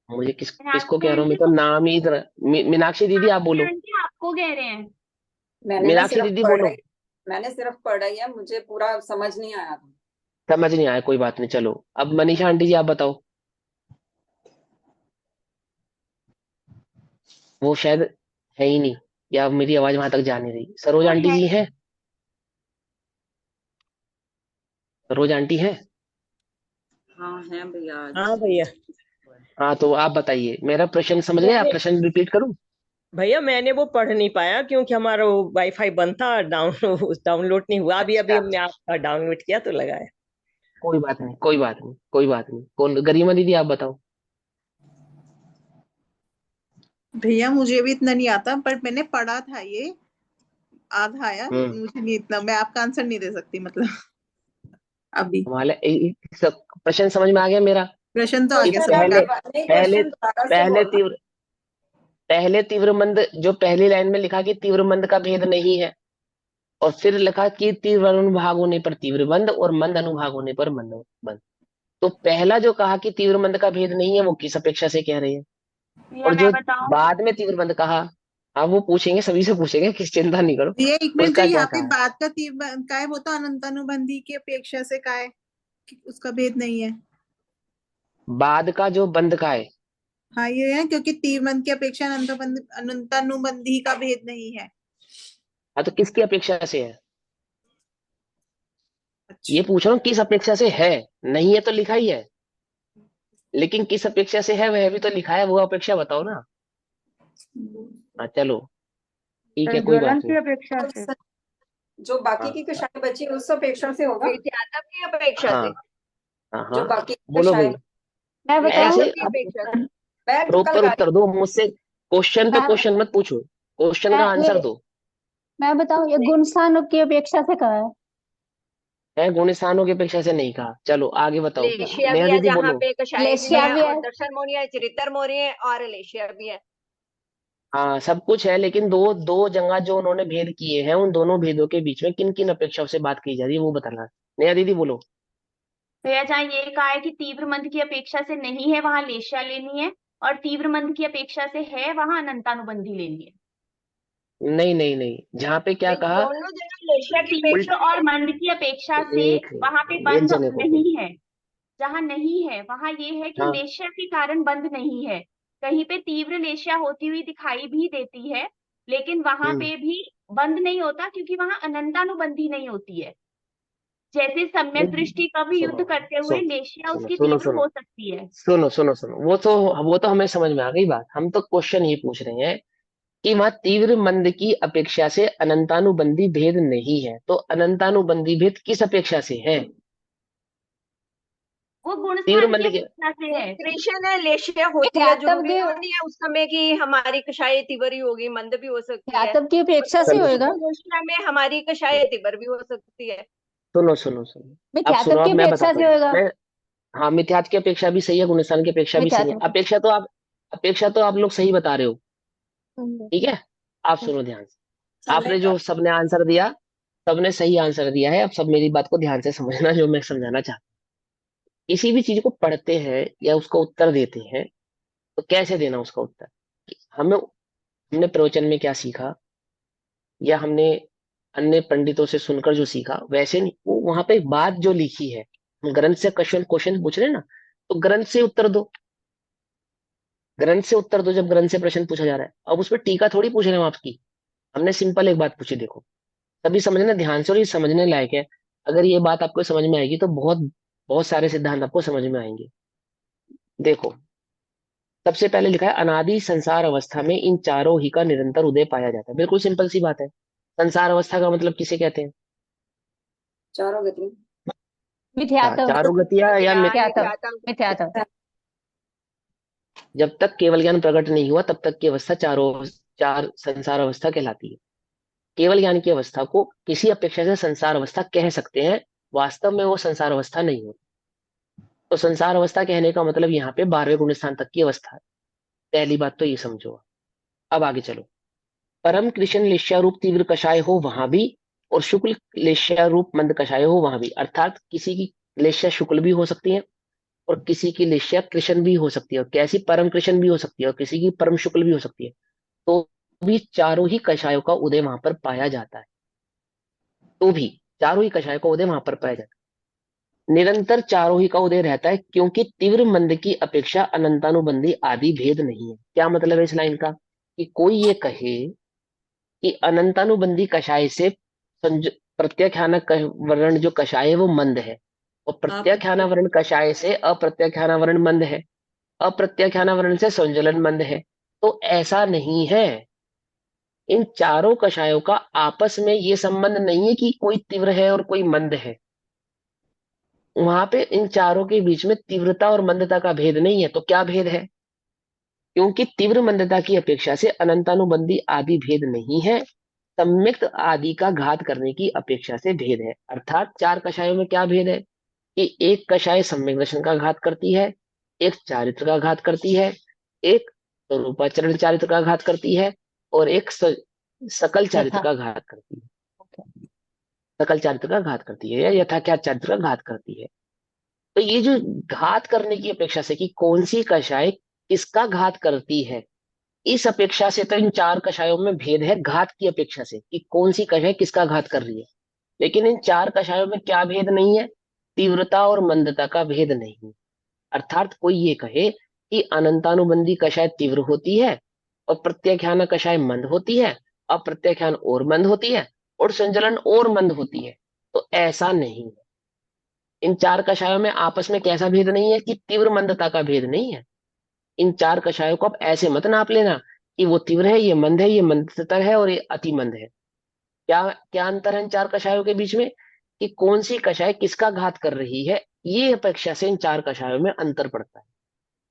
मुझे किसको मीनाक्षी कह रहा हूँ? मैं आंटी तो को, नाम ही इतना मीनाक्षी दीदी आप मीनाक्षी बोलो। आंटी आपको कह रहे हैं। मैंने ना मीनाक्षी सिर्फ दीदी बोलो। पढ़ा ही, मैंने सिर्फ पढ़ा ही है, मुझे पूरा समझ नहीं आया था। समझ नहीं आया, कोई बात नहीं, चलो अब मनीषा आंटी जी आप बताओ। वो शायद है ही नहीं, या मेरी आवाज वहां तक जा नहीं रही। सरोज वो आंटी है जी ही। हैं? सरोज आंटी हैं? हाँ है भैया। हाँ भैया। हाँ तो आप बताइए, मेरा प्रश्न समझ गए आप? मैंने प्रश्न रिपीट करूं? भैया मैंने वो पढ़ नहीं पाया क्योंकि हमारा वो वाईफाई बंद था, डाउनलोड नहीं हुआ। अभी अभी अच्छा, हमने आपका डाउनलोड किया तो लगाया। कोई बात नहीं, कोई बात नहीं, कोई बात नहीं। कौन? गरिमा दीदी आप बताओ। भैया मुझे भी इतना नहीं आता, पर मैंने पढ़ा था ये, आधा आया हम्म। मुझे नहीं इतना, मैं आपका आंसर नहीं दे सकती मतलब अभी। हमारे प्रश्न समझ में आ गया मेरा? प्रश्न तो आ कि गया क्वेश्चन सबका। पहले नहीं, पहले क्वेश्चन दोबारा से पहले बोलना। तीव्र पहले तीव्र मंद, जो पहली लाइन में लिखा कि तीव्र मंद का भेद नहीं है, और फिर लिखा कि तीव्र अनुभाग होने पर तीव्र मंद और मंद अनुभाग होने पर मंद बंद। तो पहला जो कहा कि तीव्र मंद का भेद नहीं है, वो किस अपेक्षा से कह रही है? भैया और मैं जो बताऊं? बाद में तीव्र मंद कहा, हाँ वो पूछेंगे, सभी से पूछेंगे, किस चिंता नहीं करो। ये एक मिनट, जो उसका क्या यहाँ पे कहा? बात का का है वो तो अनंतानुबंधी की अपेक्षा से का है कि उसका भेद नहीं है। बाद का जो बंद का है। हाँ ये है, क्योंकि तीव्रमंद की अपेक्षा अनंतानुबंधी का भेद नहीं है। हाँ तो किसकी अपेक्षा से है? ये अच्छा, पूछ रहा हूँ किस अपेक्षा से है। नहीं है तो लिखा ही है, लेकिन किस अपेक्षा से है वह भी तो लिखा है, वो अपेक्षा बताओ ना। हाँ चलो, ठीक है, कोई ज्वलन बात की नहीं। अपेक्षा से। जो बाकी हाँ की कक्षाएं बची उस अपेक्षा से होगा। विद्यार्थी की अपेक्षा हाँ से। हाँ जो हाँ, बाकी की बोलो कक्षाएं, भाई। मैं बताऊं? ऐसे विद्यार्थी की अब अपेक्षा से। उत्तर, मैं तुक्का प्रॉपर लगा रही उत्तर दो मुझसे। क्वेश्चन पे मैं क्वेश्चन मत पूछो, क्वेश्चन का ये आंसर दो। मैं बताऊं, ये गुण स्थानों की अपेक्षा से कहा है। है गुण स्थानों की अपेक्षा से नहीं कहा। चलो आगे बताओ, लेशिया नेहा भी है, दीदी जहाँ बोलो। पे कषाय भी लेशिया है भी और है। दर्शन मोनी है, चरित्र मोनी है और लेशिया भी है। हाँ सब कुछ है, लेकिन दो दो जगह जो उन्होंने भेद किए हैं, उन दोनों भेदों के बीच में किन किन अपेक्षाओं से बात की जा रही है वो बताना। नेहा दीदी बोलो। भैया जहाँ ये कहा है कि तीव्र मंद की अपेक्षा से नहीं है, वहां लेशिया लेनी है, और तीव्र मंद की अपेक्षा से है, वहां अनंतानुबंधी लेनी है। नहीं नहीं नहीं, जहाँ पे क्या नहीं, कहा? दोनों जगह लेशिया की तीव्र अपेक्षा और से। मंद की अपेक्षा से एक वहां पे एक बंद जने को बोलो। नहीं है। जहां नहीं है वहां ये है कि हाँ। लेशिया के कारण बंद नहीं है। कहीं पे तीव्र लेशिया होती हुई दिखाई भी देती है, लेकिन वहां हम्म। पे भी बंद नहीं होता, क्योंकि वहां अनंतानुबंधी नहीं होती है। जैसे सम्यक नहीं, दृष्टि का भी सुनो युद्ध करते हुए सुनो लेशिया सुनो उसकी सुनो तीव्र सुनो हो सकती है। सुनो, वो तो हमें समझ में आ गई बात। हम तो क्वेश्चन ये पूछ रहे हैं कि वहां तीव्र मंद की अपेक्षा से अनंतानुबंधी भेद नहीं है, तो अनंतानुबंधी भेद किस अपेक्षा से है? वो गुण तीव्र स्थान की मंद के अपेक्षा से है। कृष्ण है, लेशिया होती है, यातव जरूरी की नहीं है उस समय की हमारी कषाय तिवरी होगी, मंद भी हो सकती है। यातव की और अपेक्षा से चलो होएगा। लेशिया में हमारी कषाय तिवर भी हो सकती है। सुनो, भाई अब सुनो, यातव की अब मैं अपेक्षा बताता से हूँ होएगा। मैं। हाँ, मिथ्यात्व की अपेक्षा भी सही है, गुणस्थान की अपेक्षा भी सही है। मिथ्यात्व की। अपेक्षा तो आप लोग सही बता रहे हो। हम्म, ठीक है, आप सुनो ध्यान से। आपने जो सबने आंसर दिया, सबने सही आंसर दिया है। अब सब मेरी बात को ध्यान से समझना जो मैं समझाना चाहता हूँ। किसी भी चीज को पढ़ते हैं या उसका उत्तर देते हैं तो कैसे देना उसका उत्तर। हमें हमने प्रवचन में क्या सीखा या हमने अन्य पंडितों से सुनकर जो सीखा वैसे नहीं, वो वहां पे एक बात जो लिखी है, हम ग्रंथ से क्वेश्चन क्वेश्चन पूछ रहे हैं ना, तो ग्रंथ से उत्तर दो। ग्रंथ से उत्तर दो जब ग्रंथ से प्रश्न पूछा जा रहा है। अब उस पर टीका थोड़ी पूछ रहे हैं हम आपकी। हमने सिंपल एक बात पूछी, देखो सभी समझना ध्यान से, और ये समझने लायक है। अगर ये बात आपको समझ में आएगी तो बहुत बहुत सारे सिद्धांत आपको समझ में आएंगे। देखो, सबसे पहले लिखा है अनादि संसार अवस्था में इन चारों ही का निरंतर उदय पाया जाता है। बिल्कुल सिंपल सी बात है। संसार अवस्था का मतलब किसे कहते हैं? चारों गति। हाँ, मिथ्यात्व। चारों गतियां या मिथ्यात्व। मिथ्यात्व। जब तक केवल ज्ञान प्रकट नहीं हुआ तब तक की अवस्था चार संसार अवस्था कहलाती है। केवल ज्ञान की अवस्था को किसी अपेक्षा से संसार अवस्था कह सकते हैं, वास्तव में वो संसार अवस्था नहीं होती। तो संसार अवस्था कहने का मतलब यहाँ पे 12वें गुण स्थान तक की अवस्था है। पहली बात तो ये समझो। अब आगे चलो। परम कृष्ण लेश्या रूप तीव्र कषाय हो वहां भी, और शुक्ल लेश्या रूप मंद कषाय हो वहां भी। अर्थात किसी की लेश्या शुक्ल भी हो सकती है और किसी की लेश्या कृष्ण भी हो सकती है, और कैसी परम कृष्ण भी हो सकती है और किसी की परम शुक्ल भी हो सकती है। तो भी चारों ही कषायों का उदय वहां पर पाया जाता है। तो भी चारों ही कषायों का उदय वहां पर पाया जाता है। निरंतर चारों ही का उदय रहता है, क्योंकि तीव्र मंद की अपेक्षा अनंतानुबंधी आदि भेद नहीं है। क्या मतलब है इस लाइन का? कि कोई ये कहे कि अनंतानुबंधी कषाय से प्रत्याख्यान वर्ण जो कषाय है वो मंद है, और प्रत्याख्यान वर्ण कषाय से अप्रत्याख्यान वर्ण मंद है, अप्रत्याख्यान वर्ण से संजलन मंद है। तो ऐसा नहीं है। इन चारों कषायों का आपस में ये संबंध नहीं है कि कोई तीव्र है और कोई मंद है। वहां पे इन चारों के बीच में तीव्रता और मंदता का भेद नहीं है। तो क्या भेद है? क्योंकि तीव्र मंदता की अपेक्षा से अनंतानुबंधी आदि भेद नहीं है, सम्यक्त आदि का घात करने की अपेक्षा से भेद है। अर्थात चार कषायों में क्या भेद है? कि एक कषाय सम्यक दर्शन का घात करती है, एक चारित्र का घात करती है, एक स्वरूपाचरण चारित्र का घात करती है, और एक सकल चारित्र यथा। का घात करती है। सकल चारित्र का घात करती है या यथाख्यात चारित्र का घात करती है। तो ये जो घात करने की अपेक्षा से कि कौन सी कषाय किसका घात करती है, इस अपेक्षा से तो इन चार कषायों में भेद है, घात की अपेक्षा से कि कौन सी कषाय किसका घात कर रही है। लेकिन इन चार कषायों में क्या भेद नहीं है? तीव्रता और मंदता का भेद नहीं। अर्थात कोई ये कहे कि अनंतानुबंधी कषाय तीव्र होती है और प्रत्याख्यान कषाय मंद होती है, अप्रत्याख्यान और मंद होती है, और संचलन और मंद होती है, तो ऐसा नहीं है। इन चार कषायों में आपस में कैसा भेद नहीं है? कि तीव्र मंदता का भेद नहीं है। इन चार कषायों को आप ऐसे मत नाप लेना कि वो तीव्र है, ये मंद है, ये मंदतर है और ये अति मंद है। क्या क्या अंतर है इन चार कषायों के बीच में? कि कौन सी कषाय किसका घात कर रही है, ये अपेक्षा से इन चार कषायों में अंतर पड़ता है।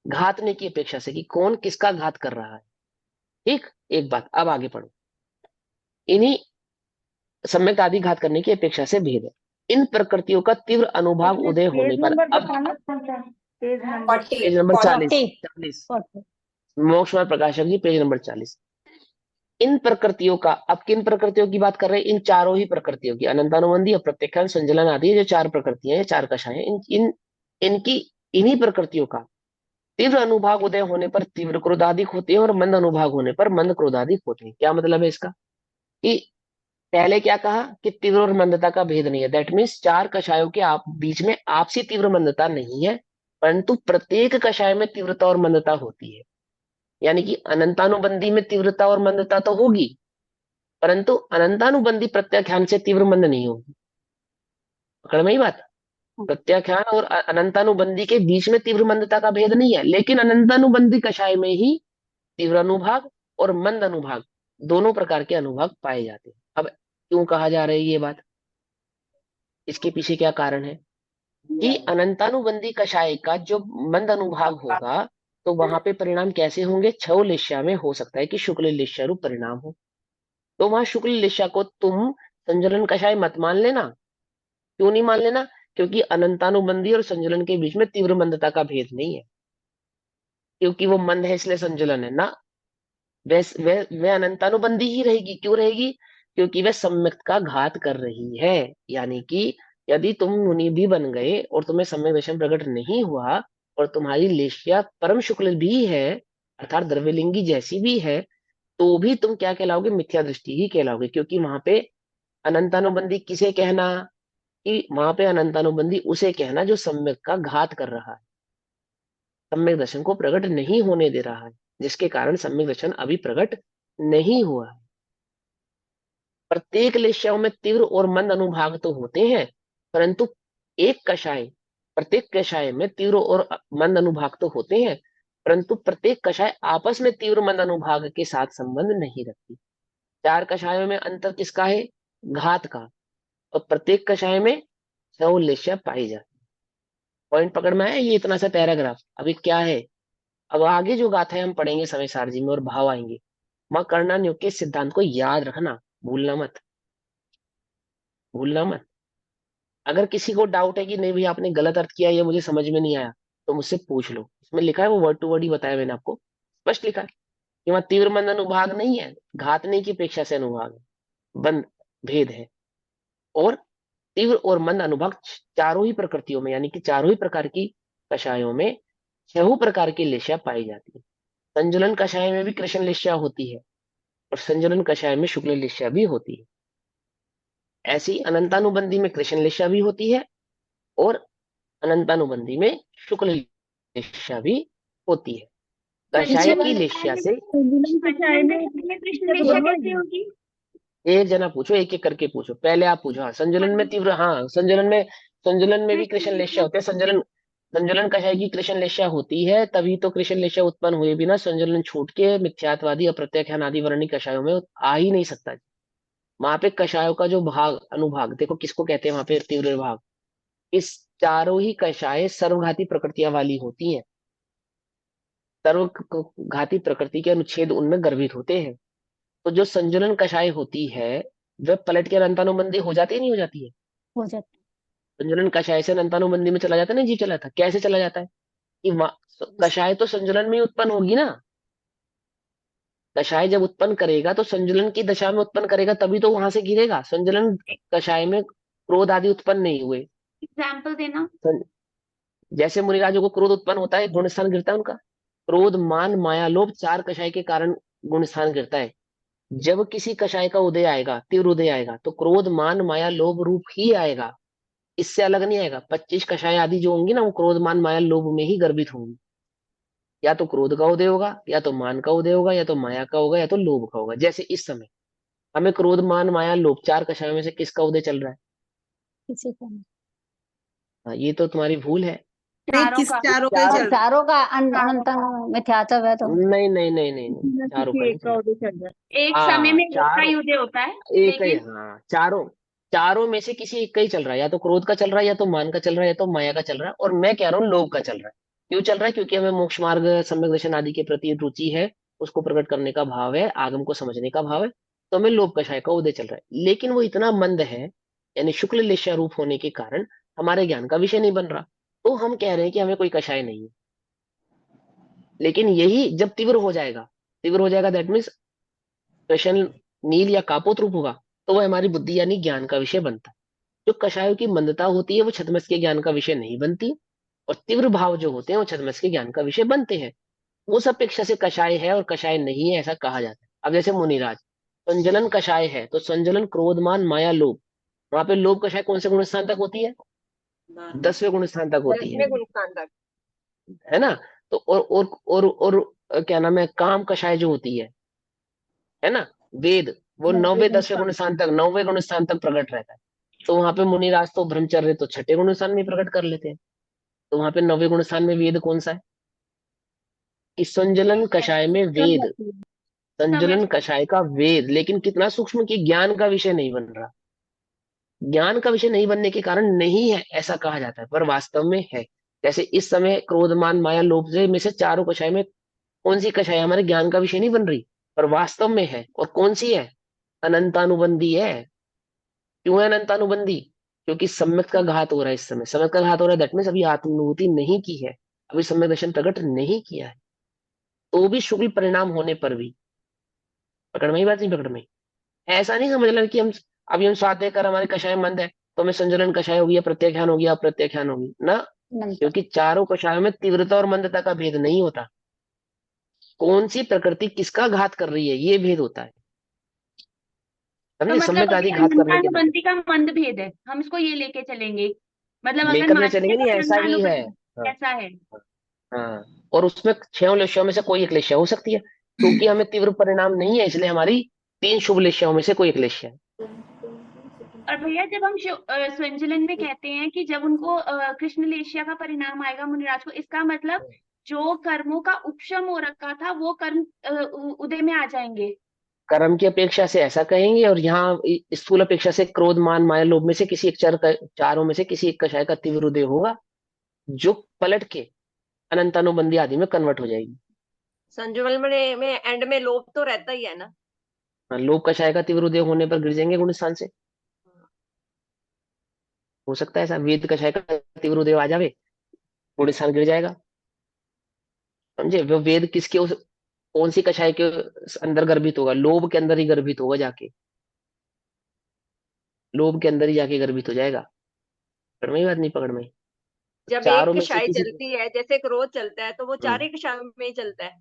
घातने की अपेक्षा से कि कौन किसका घात कर रहा है। ठीक, एक बात। अब आगे पढ़ो। इन्हीं सम्यक आदि घात करने की अपेक्षा से भेद है। इन प्रकृतियों का तीव्र अनुभाव उदय होने पर अब पेज नंबर 40 40 मोक्ष मार्ग प्रकाशक जी, पेज नंबर 40। इन प्रकृतियों का, अब किन प्रकृतियों की बात कर रहे हैं? इन चारों ही प्रकृतियों की, अनंतानुबंधी, अप्रत्यक्षान, संजलन आदि, ये जो चार प्रकृतियां हैं, चार कषाय हैं, इनकी इन्हीं प्रकृतियों का तीव्र अनुभाग उदय होने पर तीव्र क्रोधाधिक होते हैं और मंद अनुभाग होने पर मंद क्रोधाधिक होते हैं। क्या मतलब है इसका? कि पहले क्या कहा कि तीव्र और मंदता का भेद नहीं है। दैट मीन्स चार कषायों के आप बीच में आपसी तीव्र मंदता नहीं है, परंतु प्रत्येक कषाय में तीव्रता और मंदता होती है। यानी कि अनंतानुबंधी में तीव्रता और मंदता तो होगी, परंतु अनंतानुबंधी प्रत्याख्यान से तीव्र मंद नहीं होगी। पकड़ में ही बात? प्रत्याख्यान और अनंतानुबंधी के बीच में तीव्र मंदता का भेद नहीं है, लेकिन अनंतानुबंधी कषाय में ही तीव्र अनुभाग और मंद अनुभाग दोनों प्रकार के अनुभाग पाए जाते हैं। अब क्यों कहा जा रहा है ये बात? इसके पीछे क्या कारण है? कि अनंतानुबंधी कषाय का जो मंद अनुभाग होगा तो वहां पे परिणाम कैसे होंगे? छव लेश्या में हो सकता है कि शुक्ल लेश्या रूप परिणाम हो। तो वहां शुक्ल लेश्या को तुम संजलन कषाय मत मान लेना। क्यों नहीं मान लेना? क्योंकि अनंतानुबंधी और संजलन के बीच में तीव्र मंदता का भेद नहीं है, क्योंकि वो मंद है इसलिए संजलन है ना। वे अनंतानुबंधी ही रहेगी। क्यों रहेगी? क्योंकि वह सम्यक का घात कर रही है। यानी कि यदि तुम मुनि भी बन गए और तुम्हें सम्यक दर्शन प्रकट नहीं हुआ और तुम्हारी लेशिया परम शुक्ल भी है, अर्थात द्रव्यलिंगी जैसी भी है, तो भी तुम क्या कहलाओगे? मिथ्या दृष्टि ही कहलाओगे। क्योंकि वहां पे अनंतानुबंधी किसे कहना? कि वहां पे अनंतानुबंधी उसे कहना जो सम्यक का घात कर रहा है, सम्यक दर्शन को प्रकट नहीं होने दे रहा है, जिसके कारण सम्यक दर्शन अभी प्रकट नहीं हुआ है। प्रत्येक लेश्याओं में तीव्र और मंद अनुभाग तो होते हैं, परंतु एक कषाय प्रत्येक कषाय में तीव्र और मंद अनुभाग तो होते हैं, परंतु प्रत्येक कषाय आपस में तीव्र मंद अनुभाग के साथ संबंध नहीं रखती। 4 कषायों में अंतर किसका है? घात का। और प्रत्येक कषाय में 100 लेश्या पाई जाती। पॉइंट पकड़ में आया? ये इतना सा पैराग्राफ। अभी क्या है, अब आगे जो गाथा है हम पढ़ेंगे समय सारजी में और भाव आएंगे। मां करना नियोग के सिद्धांत को याद रखना, भूलना मत, भूलना मत। अगर किसी को डाउट है कि नहीं भैया आपने गलत अर्थ किया, ये मुझे समझ में नहीं आया, तो मुझसे पूछ लो। इसमें लिखा है, वो वर्ड टू वर्ड ही बताया मैंने आपको, स्पष्ट लिखा है कि वहां तीव्र मंद अनुभाग नहीं है, घातने की अपेक्षा से अनुभाग है, बंद भेद है। और तीव्र और मंद अनुभाग चारों ही प्रकृतियों में, यानी कि चारों ही प्रकार की कषायों में 6 प्रकार की लेशिया पाई जाती है। संजुलन कषाय में भी कृष्ण लेशिया होती है और संजुलन कषाय में शुक्ल लेशिया भी होती है। ऐसी अनंतानुबंधी में कृष्ण लेशिया भी होती है और अनंतानुबंधी में शुक्ल लेशिया भी होती है। कषाय की लेशिया से कषाय में कृष्ण लेशिया कैसे होगी? एक जना पूछो, एक एक करके पूछो। पहले आप पूछो। हाँ, संजुलन में तीव्र, हाँ संजुलन में भी कृष्ण लेशिया होते हैं। संजुलन कषाय की कृष्ण लेशिया होती है, तभी तो कृष्ण लेशिया उत्पन्न हुए बिना संजुलन छूट के मिथ्यात्वादी अप्रत्याख्यान आदि वर्णिक कषायों में आ ही नहीं सकता। वहां पे कषायों का जो भाग अनुभाग देखो किसको कहते हैं, वहां पे तीव्र भाग। इस चारों ही कषाय सर्वघाती प्रकृतियां वाली होती हैं। सर्वघाती प्रकृति के अनुच्छेद उनमें गर्भित होते हैं। तो जो संजुलन कषाय होती है वह पलट के अनंतानुबंधी हो जाती है, नहीं हो जाती है? हो जाता संजुलन कषाय से अनंतानुबंधी में चला जाता है ना, जी चला था। कैसे चला जाता है कि कषाय तो संजुलन में ही उत्पन्न होगी ना। कषाय जब उत्पन्न करेगा तो संजुलन की दशा में उत्पन्न करेगा, तभी तो वहां से गिरेगा। संजुलन कषाय में क्रोध आदि उत्पन्न नहीं हुए। एग्जाम्पल देना। जैसे मुनिराजों को क्रोध उत्पन्न होता है, गुण स्थान गिरता है उनका। क्रोध मान माया लोभ 4 कषाय के कारण गुण स्थान गिरता है। जब किसी कषाय का उदय आएगा, तीव्र उदय आएगा, तो क्रोध मान माया लोभ रूप ही आएगा, इससे अलग नहीं आएगा। 25 कषाय आदि जो होंगी ना, वो क्रोध मान माया लोभ में ही गर्भित होंगी। या तो क्रोध का उदय होगा, या तो मान का उदय होगा, या तो माया का होगा, या तो लोभ का होगा। जैसे इस समय हमें क्रोध मान माया लोभ 4 कषायों में से किसका उदय चल रहा है? किसी का नहीं। हाँ, ये तो तुम्हारी भूल है। नहीं, चारों किस का। चारों का ही चारों चल रहा है। चारों का चारों अनंत का। मिथ्यात्व है तो नहीं नहीं नहीं नहीं नहीं, चारों का नहीं चल रहा। एक समय में एक का चारों ही उदय होता है, एक ही, लेकिन हाँ चारों चारों में से किसी एक का ही चल रहा है। या तो क्रोध का चल रहा है, या तो मान का चल रहा है, या तो माया का चल रहा है। और मैं कह रहा हूँ लोभ का चल रहा है। क्यों चल रहा है? क्योंकि हमें मोक्ष मार्ग सम्यक दर्शन आदि के प्रति रुचि है, उसको प्रकट करने का भाव है, आगम को समझने का भाव है, तो हमें लोभ कषाय का उदय चल रहा है। लेकिन वो इतना मंद है, यानी शुक्ल लेशा रूप होने के कारण हमारे ज्ञान का विषय नहीं बन रहा। तो हम कह रहे हैं कि हमें कोई कषाय नहीं है। लेकिन यही जब तीव्र हो जाएगा, तीव्र हो जाएगा दैट मीन्स कृष्ण नील या कापोत रूप होगा, तो वह हमारी बुद्धि यानी ज्ञान का विषय बनता है। जो कषायों की मंदता होती है वो छद्मस के ज्ञान का विषय नहीं बनती, और तीव्र भाव जो होते हैं वो छद्मस के ज्ञान का विषय बनते हैं। उस अपेक्षा से कषाय है और कषाय नहीं है ऐसा कहा जाता है। अब जैसे मुनिराज, संजलन कषाय है तो संजलन क्रोधमान माया लोभ, वहां पे लोभ कषाय कौन से गुण स्थान तक होती है? 10वें गुण स्थान तक होती है, 10वें गुण स्थान तक। है ना। तो और क्या नाम है, काम कषाय जो होती है ना, वेद, वो 9वें 10वें गुण स्थान तक, 9वें गुण स्थान तक प्रकट रहता है। तो वहां पे मुनिराज तो ब्रह्मचर्य तो 6ठे गुण स्थान में प्रकट कर लेते हैं। तो वहां पे 9वें गुण स्थान में वेद कौन सा है? कि संजलन कषाय में वेद, संजलन कषाय का वेद, लेकिन कितना सूक्ष्म कि ज्ञान का विषय नहीं बन रहा। ज्ञान का विषय नहीं बनने के कारण नहीं है ऐसा कहा जाता है, पर वास्तव में है। जैसे इस समय क्रोधमान माया लोभ से में से चारों कषाय में कौन सी कषाय हमारे ज्ञान का विषय नहीं बन रही, पर वास्तव में है। और कौन सी है? अनंतानुबंधी है। क्यों है अनंतानुबंधी? क्योंकि सम्यक का घात हो रहा है। इस समय सम्यक का घात हो रहा है, दैट मीन्स अभी आत्मानुभूति नहीं की है, अभी सम्यक दर्शन प्रकट नहीं किया है। तो भी शुक्ल परिणाम होने पर भी, पकड़ में ही बात नहीं? पकड़ में ऐसा नहीं समझ लेना कि हम अभी हम स्वाध्याय कर हमारे कषाय मंद है तो हमें संजलन कषाय हो गया, प्रत्याख्यान हो गया, अप्रत्याख्यान होगी ना। नंतर क्योंकि चारों कषायों में तीव्रता और मंदता का भेद नहीं होता, कौन सी प्रकृति किसका घात कर रही है ये भेद होता है। तो समझे, मतलब सम्यक अभी आदि घात करने के लिए अनंतानुबंधी का मंद भेद है, हम इसको ये लेके चलेंगे। मतलब अगर लेकर के मान लिया चलेंगे, नहीं तो ऐसा ही है। अनंतानुबंधी हाँ। ऐसा है। हाँ, और उसमें 6 लेशों में से कोई एक लेशा हो सकती है, क्योंकि हमें तीव्र परिणाम नहीं है इसलिए हमारी 3 शुभ लेशों में से कोई एक लेशा है। और भैया जब हम स्वयंजलन में कहते हैं कि जब उनको कृष्ण लेशिया का परिणाम आएगा मुनिराज को, इसका मतलब जो कर्मों का उपशम हो रखा था वो कर्म उदय में आ जाएंगे। कर्म की अपेक्षा से ऐसा कहेंगे, और यहाँ स्थूल अपेक्षा से क्रोध मान माया लोभ में से किसी एक चारों में से किसी एक कषाय का तीव्र उदय होगा, जो पलट के अनंतानुबंधी आदि में कन्वर्ट हो जाएगी। संजुमल में एंड में लोभ तो रहता ही है ना। हाँ, लोभ कषाय का तीव्र उदय होने पर गिर जाएंगे गुण स्थान से। हो सकता है ऐसा, वेद कषाय का तीव्र उदय आ जावे, गुण स्थान गिर जाएगा। समझे, वो वेद किसके उस कौन सी कषाय के अंदर गर्भित होगा, लोभ के अंदर ही गर्भित होगा जाके, लोभ के अंदर ही जाके गर्भित हो जाएगा। पकड़ में ही बात, नहीं पकड़ में। जब एक चारों में से कषाय किसी चलती है, जैसे क्रोध चलता है तो वो हम्म, चार ही कषायों में ही चलता है।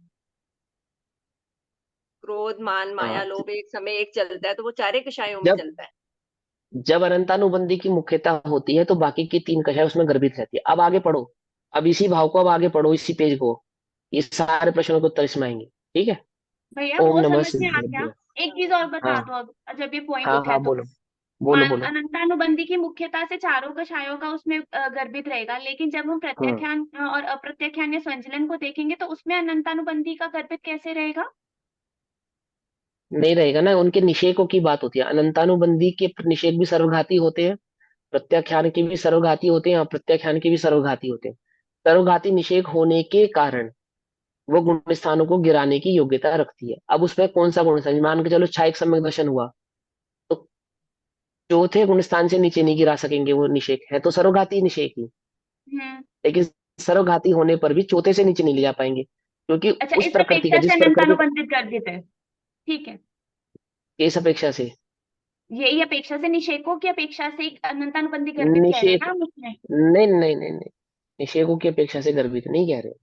क्रोध मान माया हाँ। लोभ एक समय एक चलता है तो वो चार ही कषायों में जब चलता है। जब अनंतानुबंधी की मुख्यता होती है तो बाकी की 3 कक्षाएं उसमें गर्भित रहती है। अब आगे पढ़ो, अब इसी भाव को अब आगे पढ़ो, इसी पेज को, ये सारे प्रश्नों के उत्तर इसमें आएंगे। ठीक है। भैया ओम वो नमः समझ में आ गया। सिद्धाभ्य। एक चीज और बता हाँ दो अब, जब ये पॉइंट हाँ उठा है हाँ, तो। बोलो बोलो बोलो। अनंतानुबंधी की मुख्यता से चारों कषायों का उसमें गर्भित रहेगा, लेकिन जब हम हम्म, प्रत्याख्यान और अप्रत्याख्यान या संचलन को देखेंगे तो उसमें अनंतानुबंधी का गर्भित कैसे रहेगा? नहीं रहेगा ना, उनके निषेकों की बात होती है। अनंतानुबंधी के निषेक भी सर्वघाती होते हैं, प्रत्याख्यान के भी सर्वघाती होते हैं, अप्रत्याख्यान के भी सर्वघाती होते हैं। सर्वघाती निषेक होने के कारण वो गुण स्थानों को गिराने की योग्यता रखती है। अब उसमें कौन सा गुण स्थान, मान के चलो क्षायिक सम्यक दर्शन हुआ, तो चौथे गुण स्थान से नीचे नहीं गिरा सकेंगे, वो निषेक है तो सर्वघाती निषेक ही, हम्म। लेकिन सर्वघाती होने पर भी चौथे से नीचे नहीं ले जा पाएंगे, क्योंकि अच्छा, उस इस प्रकृति का, अपेक्षा से जिस प्रकृति अनंतानुबंधित गर्भित है। ठीक है। के इस अपेक्षा से यही अपेक्षा से, निषेकों की अपेक्षा से एक अनंतानुबंधी गर्भित कह रहे हैं निषेक, ना हम उसमें। नहीं नहीं नहीं नहीं, निषेकों की अपेक्षा से गर्भित नहीं कह रहे।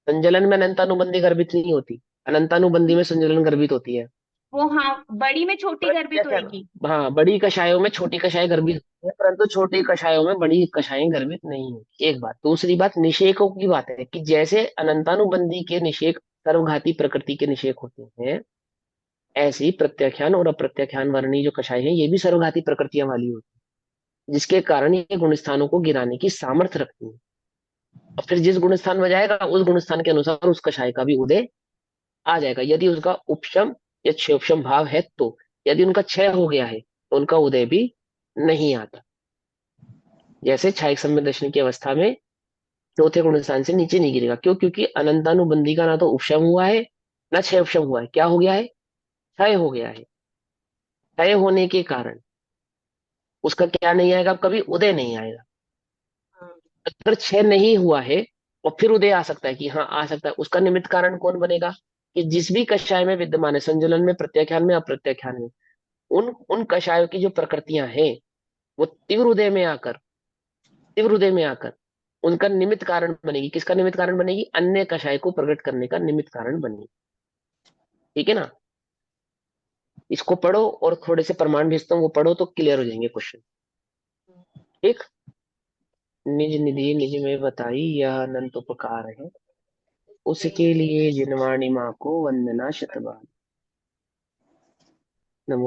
संजलन में अनंतानुबंधी गर्भित नहीं होती, अनंतानुबंधी में संजलन गर्भित होती है। वो हाँ, बड़ी में छोटी गर्भित प्रत्याख्यान, होगी। हाँ, बड़ी कषायों में छोटी कषाय गर्भित होती है, परंतु छोटी कषायों में बड़ी कषाएं गर्भित नहीं होती। एक बात। दूसरी बात, निषेकों की बात है कि जैसे अनंतानुबंधी के निषेक सर्वघाती प्रकृति के निषेक होते हैं, ऐसे ही प्रत्याख्यान और अप्रत्याख्यान वर्णी जो कषाय हैं ये भी सर्वघाती प्रकृतियां वाली होती है, जिसके कारण ये गुण स्थानों को गिराने की सामर्थ्य रखती है। और फिर जिस गुण स्थान में जाएगा उस गुण स्थान के अनुसार उस कषाय का भी उदय आ जाएगा, यदि उसका उपशम या क्षयोपशम भाव है तो। यदि उनका क्षय हो गया है तो उनका उदय भी नहीं आता। जैसे क्षयिक सम्यक दर्शन की अवस्था में चौथे गुण स्थान से नीचे नहीं गिरेगा, क्यों? क्योंकि अनंतानुबंधी का ना तो उपशम हुआ है ना क्षय उपशम हुआ है, क्या हो गया है? क्षय हो गया है। क्षय होने के कारण उसका क्या नहीं आएगा, कभी उदय नहीं आएगा। अगर क्षय नहीं हुआ है और फिर उदय आ सकता है, कि हाँ आ सकता है, उसका निमित्त कारण कौन बनेगा? कि जिस भी कषाय में विद्यमान है, संजलन में, प्रत्याख्यान में, अप्रत्याख्यान में, उन उन कषायों की जो प्रकृतियां हैं वो तीव्र उदय में आकर उनका निमित्त कारण बनेगी। किसका निमित्त कारण बनेगी? अन्य कषाय को प्रकट करने का निमित्त कारण बनेगी। ठीक है ना। इसको पढ़ो और थोड़े से प्रमाण भेजता हूँ, वो पढ़ो तो क्लियर हो जाएंगे क्वेश्चन। ठीक। निज निधि निज में बताई यह अनंत उपकार है, उसके लिए जिनवाणी माँ को वंदना शतबार। नमो